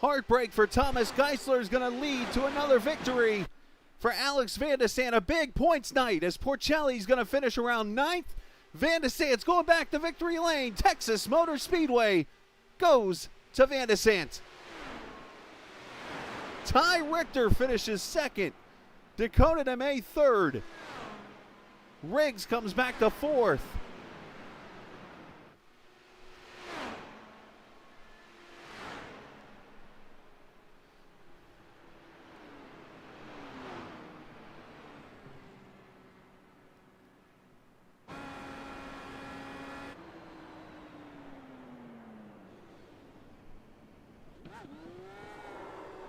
Heartbreak for Thomas Geisler is going to lead to another victory for Alex Vandesant. A big points night as Porcelli is going to finish around 9th. Vandesant's going back to victory lane. Texas Motor Speedway goes to Vandesant. Ty Richter finishes 2nd. Dakota DeMay 3rd. Riggs comes back to 4th.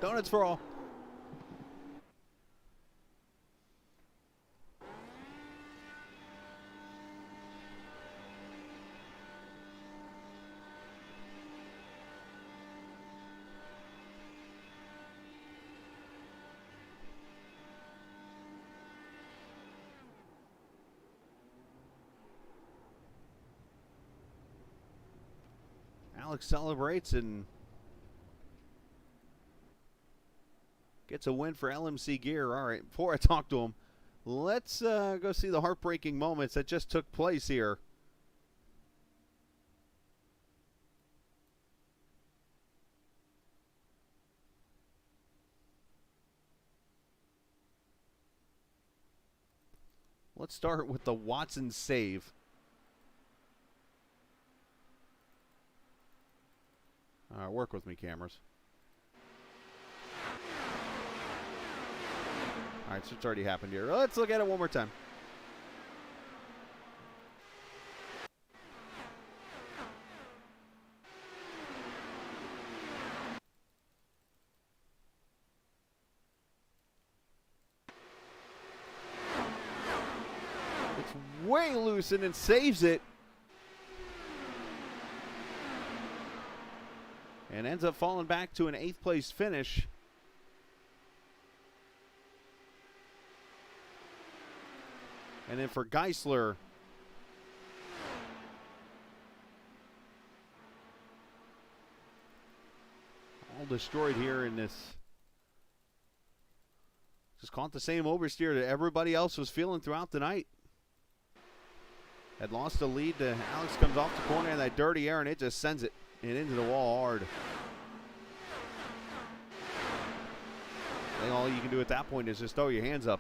Donuts for all. Alex celebrates and gets a win for LMC Gear. All right, before I talk to him, let's go see the heartbreaking moments that just took place here. Let's start with the Watson save. All right, work with me, cameras. All right, so it's already happened here. Let's look at it one more time. It's way loose and then saves it. And ends up falling back to an 8th place finish. And then for Geisler, all destroyed here in this. Just caught the same oversteer that everybody else was feeling throughout the night. Had lost the lead to Alex, comes off the corner in that dirty air, and it just sends it and into the wall hard. I think all you can do at that point is just throw your hands up.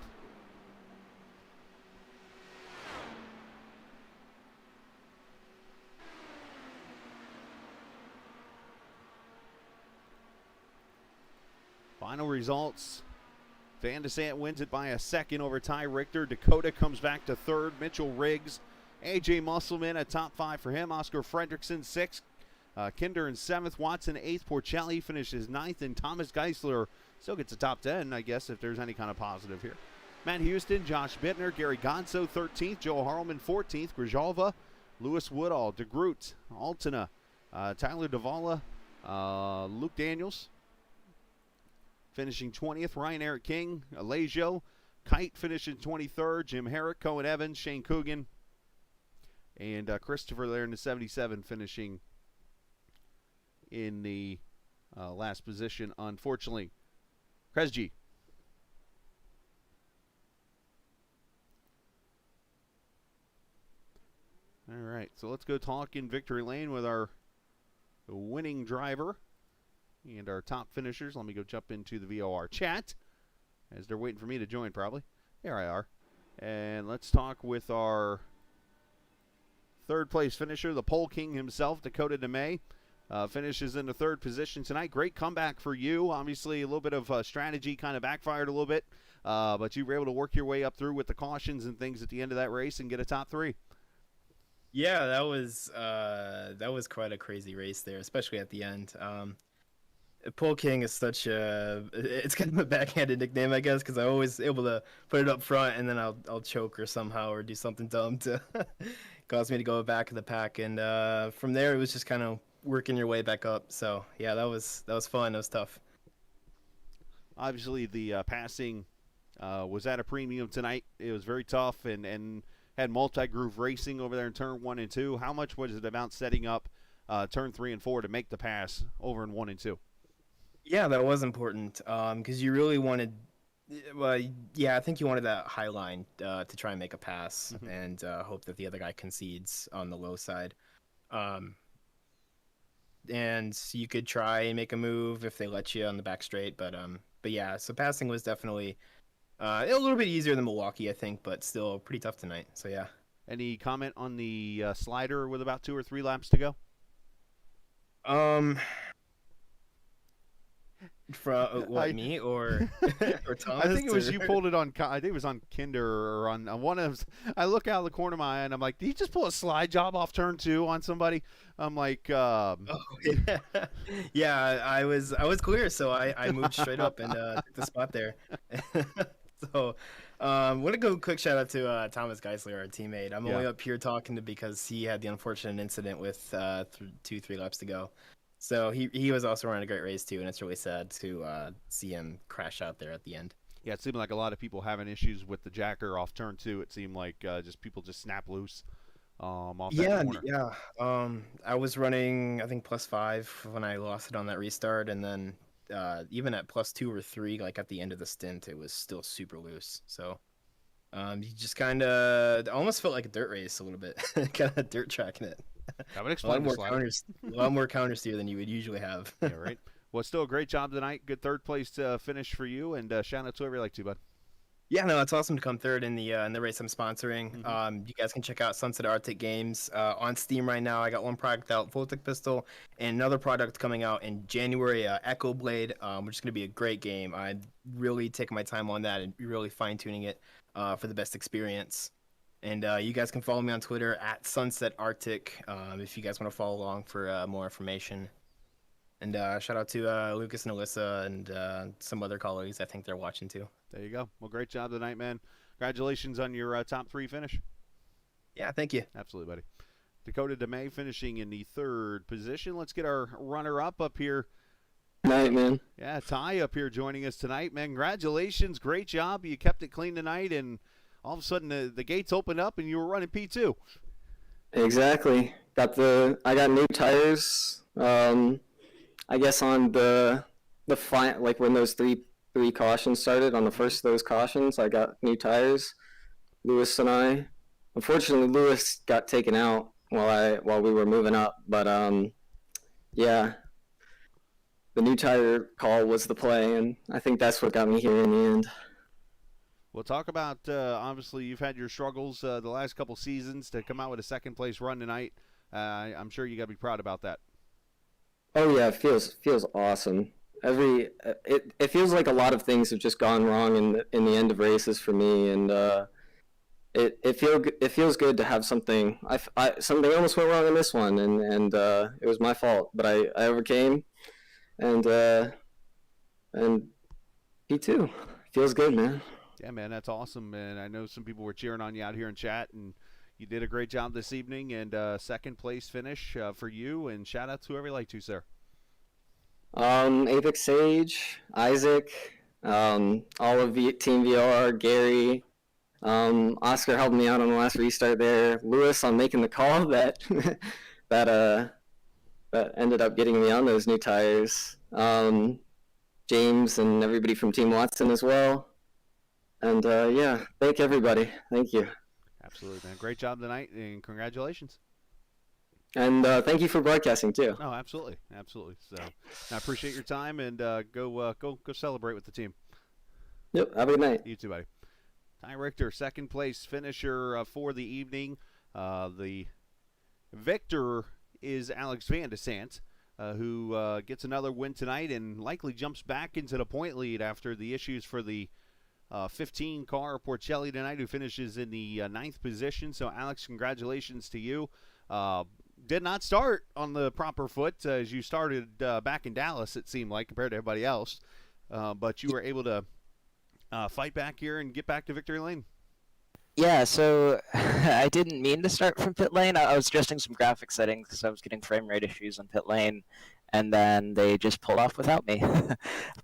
Final results. Vandesant wins it by a 2nd over Ty Richter. Dakota comes back to 3rd. Mitchell Riggs. AJ Musselman, a top 5 for him. Oscar Fredrickson, 6th. Kinder in 7th. Watson, 8th. Porcelli finishes 9th. And Thomas Geisler still gets a top 10, I guess, if there's any kind of positive here. Matt Houston, Josh Bittner, Gary Gonzo, 13th. Joe Harleman, 14th. Grijalva, Lewis Woodall, DeGroot, Altina, Tyler Davala, Luke Daniels finishing 20th. Ryan Eric King, Alejio. Kite finishing 23rd. Jim Herrick, Cohen Evans, Shane Coogan, and Christopher there in the 77 finishing in the last position, unfortunately. Kresge. All right, so let's go talk in victory lane with our winning driver and our top finishers. Let me go jump into the VOR chat as they're waiting for me to join probably. Here I are. And let's talk with our third place finisher, the pole king himself, Dakota DeMay. Finishes in the third position tonight. Great comeback for you. Obviously, a little bit of strategy kind of backfired a little bit, but you were able to work your way up through with the cautions and things at the end of that race and get a top 3. Yeah, that was quite a crazy race there, especially at the end. Pole King is it's kind of a backhanded nickname, I guess, because I'm always able to put it up front and then I'll choke or somehow or do something dumb to cause me to go back of the pack. And from there, it was just kind of working your way back up. So yeah, that was fun. It was tough. Obviously, the passing was at a premium tonight. It was very tough and had multi-groove racing over there in turn 1 and 2. How much was it about setting up turn 3 and 4 to make the pass over in 1 and 2? Yeah, that was important because you really wanted. Well, yeah, I think you wanted that high line to try and make a pass and hope that the other guy concedes on the low side. And you could try and make a move if they let you on the back straight, but yeah, so passing was definitely a little bit easier than Milwaukee, I think, but still pretty tough tonight. So yeah. Any comment on the slider with about 2 or 3 laps to go? From me or Thomas? I think it was you pulled it on. I think it was on Kinder or on one of. I look out of the corner of my eye and I'm like, did he just pull a slide job off turn 2 on somebody? I'm like, oh, yeah. Yeah, I was clear, so I moved straight up and took the spot there. So, want to go quick shout out to Thomas Geisler, our teammate. I'm only up here talking because he had the unfortunate incident with 2-3 laps to go. So he was also running a great race too, and it's really sad to see him crash out there at the end. Yeah, it seemed like a lot of people having issues with the jacker off turn 2. It seemed like just people just snap loose off that corner. Yeah. I was running, I think, +5 when I lost it on that restart, and then even at +2 or 3, like at the end of the stint, it was still super loose. So you just kind of almost felt like a dirt race a little bit, kind of dirt tracking it. That would explain a lot more counter steer than you would usually have. Yeah, right. Well, still a great job tonight. Good third place finish for you, and shout out to whoever you like to, bud. Yeah, no, it's awesome to come third in the race I'm sponsoring. You guys can check out Sunset Arctic Games on Steam right now. I got one product out, Voltic Pistol, and another product coming out in January, Echo Blade, which is going to be a great game. I'm really taking my time on that and really fine-tuning it for the best experience. And you guys can follow me on Twitter at Sunset Arctic if you guys want to follow along for more information. And shout out to Lucas and Alyssa and some other colleagues. I think they're watching too. There you go. Well, great job tonight, man. Congratulations on your top 3 finish. Yeah, thank you. Absolutely, buddy. Dakota DeMay finishing in the third position. Let's get our runner-up up here. Night, man. Yeah, Ty up here joining us tonight, man. Congratulations. Great job. You kept it clean tonight, and all of a sudden the gates opened up and you were running P2. Exactly. I got new tires. I guess on the like when those three cautions started, on the first of those cautions, I got new tires. Lewis and I. Unfortunately, Lewis got taken out while we were moving up, but yeah. The new tire call was the play, and I think that's what got me here in the end. We'll talk about, obviously, you've had your struggles the last couple seasons to come out with a second-place run tonight. I'm sure you got to be proud about that. Oh, yeah, it feels awesome. It feels like a lot of things have just gone wrong in the end of races for me, and it feels good to have something. Something almost went wrong in this one, and it was my fault, but I overcame, and P2 feels good, man. Yeah, man, that's awesome. And I know some people were cheering on you out here in chat, and you did a great job this evening, and second place finish for you. And shout out to whoever you like to, sir. Apex Sage, Isaac, all of Team VOR, Gary, Oscar helped me out on the last restart there. Lewis on making the call that that ended up getting me on those new tires. James and everybody from Team Watson as well. And yeah, thank everybody. Thank you. Absolutely, man. Great job tonight, and congratulations. And thank you for broadcasting too. Oh, absolutely, absolutely. So I appreciate your time, and go celebrate with the team. Yep. Have a good night. You too, buddy. Ty Richter, second place finisher for the evening. The victor is Alex Vandesant, who gets another win tonight and likely jumps back into the point lead after the issues for the 15 car Porcelli tonight, who finishes in the 9th position. So, Alex, congratulations to you. Did not start on the proper foot as you started back in Dallas, it seemed like, compared to everybody else. But you were able to fight back here and get back to victory lane. Yeah, so I didn't mean to start from pit lane. I was adjusting some graphic settings because I was getting frame rate issues on pit lane, and then they just pulled off without me.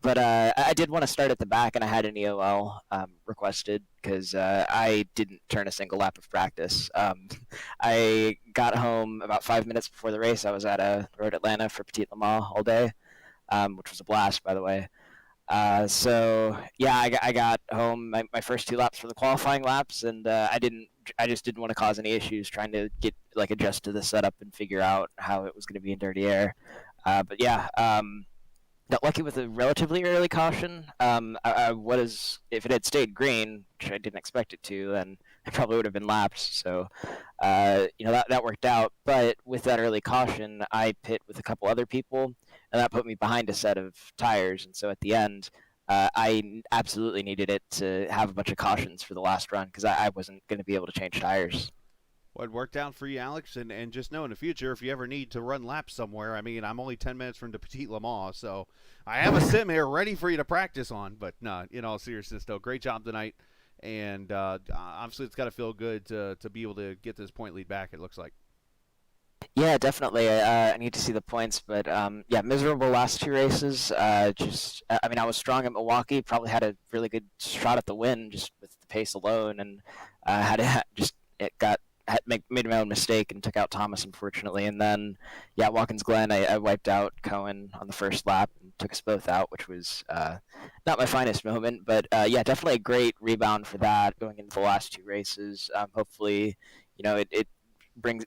But I did want to start at the back, and I had an EOL requested because I didn't turn a single lap of practice. I got home about 5 minutes before the race. I was at Road Atlanta for Petit Le Mans all day, which was a blast, by the way. So yeah, I got home. My first 2 laps were the qualifying laps, and I just didn't want to cause any issues trying to get adjust to the setup and figure out how it was going to be in dirty air. But yeah, got lucky with a relatively early caution. If it had stayed green, which I didn't expect it to, then I probably would have been lapped. So that worked out. But with that early caution, I pit with a couple other people, and that put me behind a set of tires. And so at the end, I absolutely needed it to have a bunch of cautions for the last run because I wasn't going to be able to change tires. Well, it worked out for you, Alex, and just know in the future, if you ever need to run laps somewhere, I mean, I'm only 10 minutes from the Petit Le Mans, so I have a sim here ready for you to practice on. But no, in all seriousness, though, great job tonight. And obviously it's got to feel good to be able to get this point lead back, it looks like. Yeah, definitely. I need to see the points, but yeah, miserable last 2 races. I was strong at Milwaukee, probably had a really good shot at the win just with the pace alone, and made my own mistake and took out Thomas, unfortunately. And then, yeah, Watkins Glen, I wiped out Cohen on the first lap and took us both out, which was not my finest moment. But, yeah, definitely a great rebound for that going into the last 2 races. Hopefully, it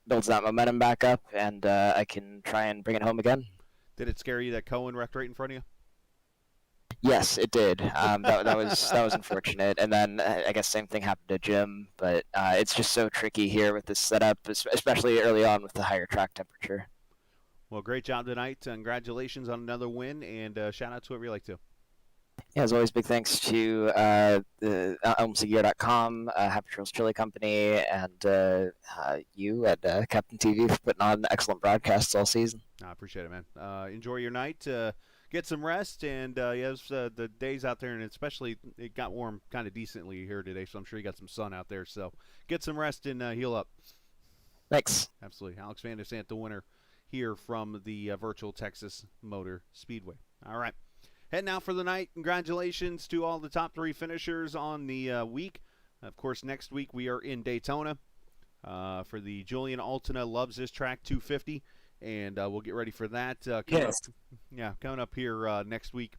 builds that momentum back up, and I can try and bring it home again. Did it scare you that Cohen wrecked right in front of you? Yes, it did. That was unfortunate. And then I guess same thing happened to Jim. But it's just so tricky here with this setup, especially early on with the higher track temperature. Well, great job tonight. Congratulations on another win, and shout out to whoever you like to. Yeah, as always, big thanks to the elmsegear.com, Happy Trails Chili Company, and you at Captain TV for putting on excellent broadcasts all season. I appreciate it, man. Enjoy your night. Get some rest, and the days out there, and especially it got warm kind of decently here today, so I'm sure you got some sun out there. So get some rest and heal up. Thanks. Absolutely. Alex Vandesant, the winner here from the Virtual Texas Motor Speedway. All right. Heading out for the night. Congratulations to all the top 3 finishers on the week. Of course, next week we are in Daytona for the Julian Altina Loves This Track 250. And we'll get ready for that. Coming up here next week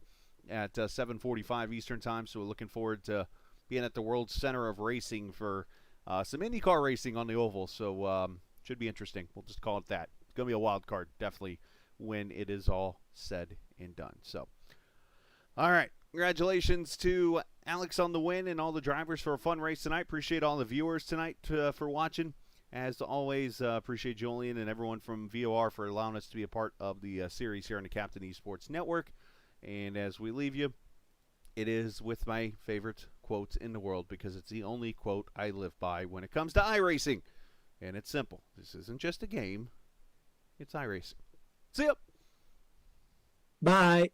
at 7:45 Eastern Time. So we're looking forward to being at the World Center of Racing for some IndyCar racing on the oval. So should be interesting. We'll just call it that. It's going to be a wild card, definitely, when it is all said and done. So, all right. Congratulations to Alex on the win and all the drivers for a fun race tonight. Appreciate all the viewers tonight for watching. As always, appreciate Julian and everyone from VOR for allowing us to be a part of the series here on the Captain Esports Network. And as we leave you, it is with my favorite quote in the world because it's the only quote I live by when it comes to iRacing. And it's simple. This isn't just a game. It's iRacing. See ya. Bye.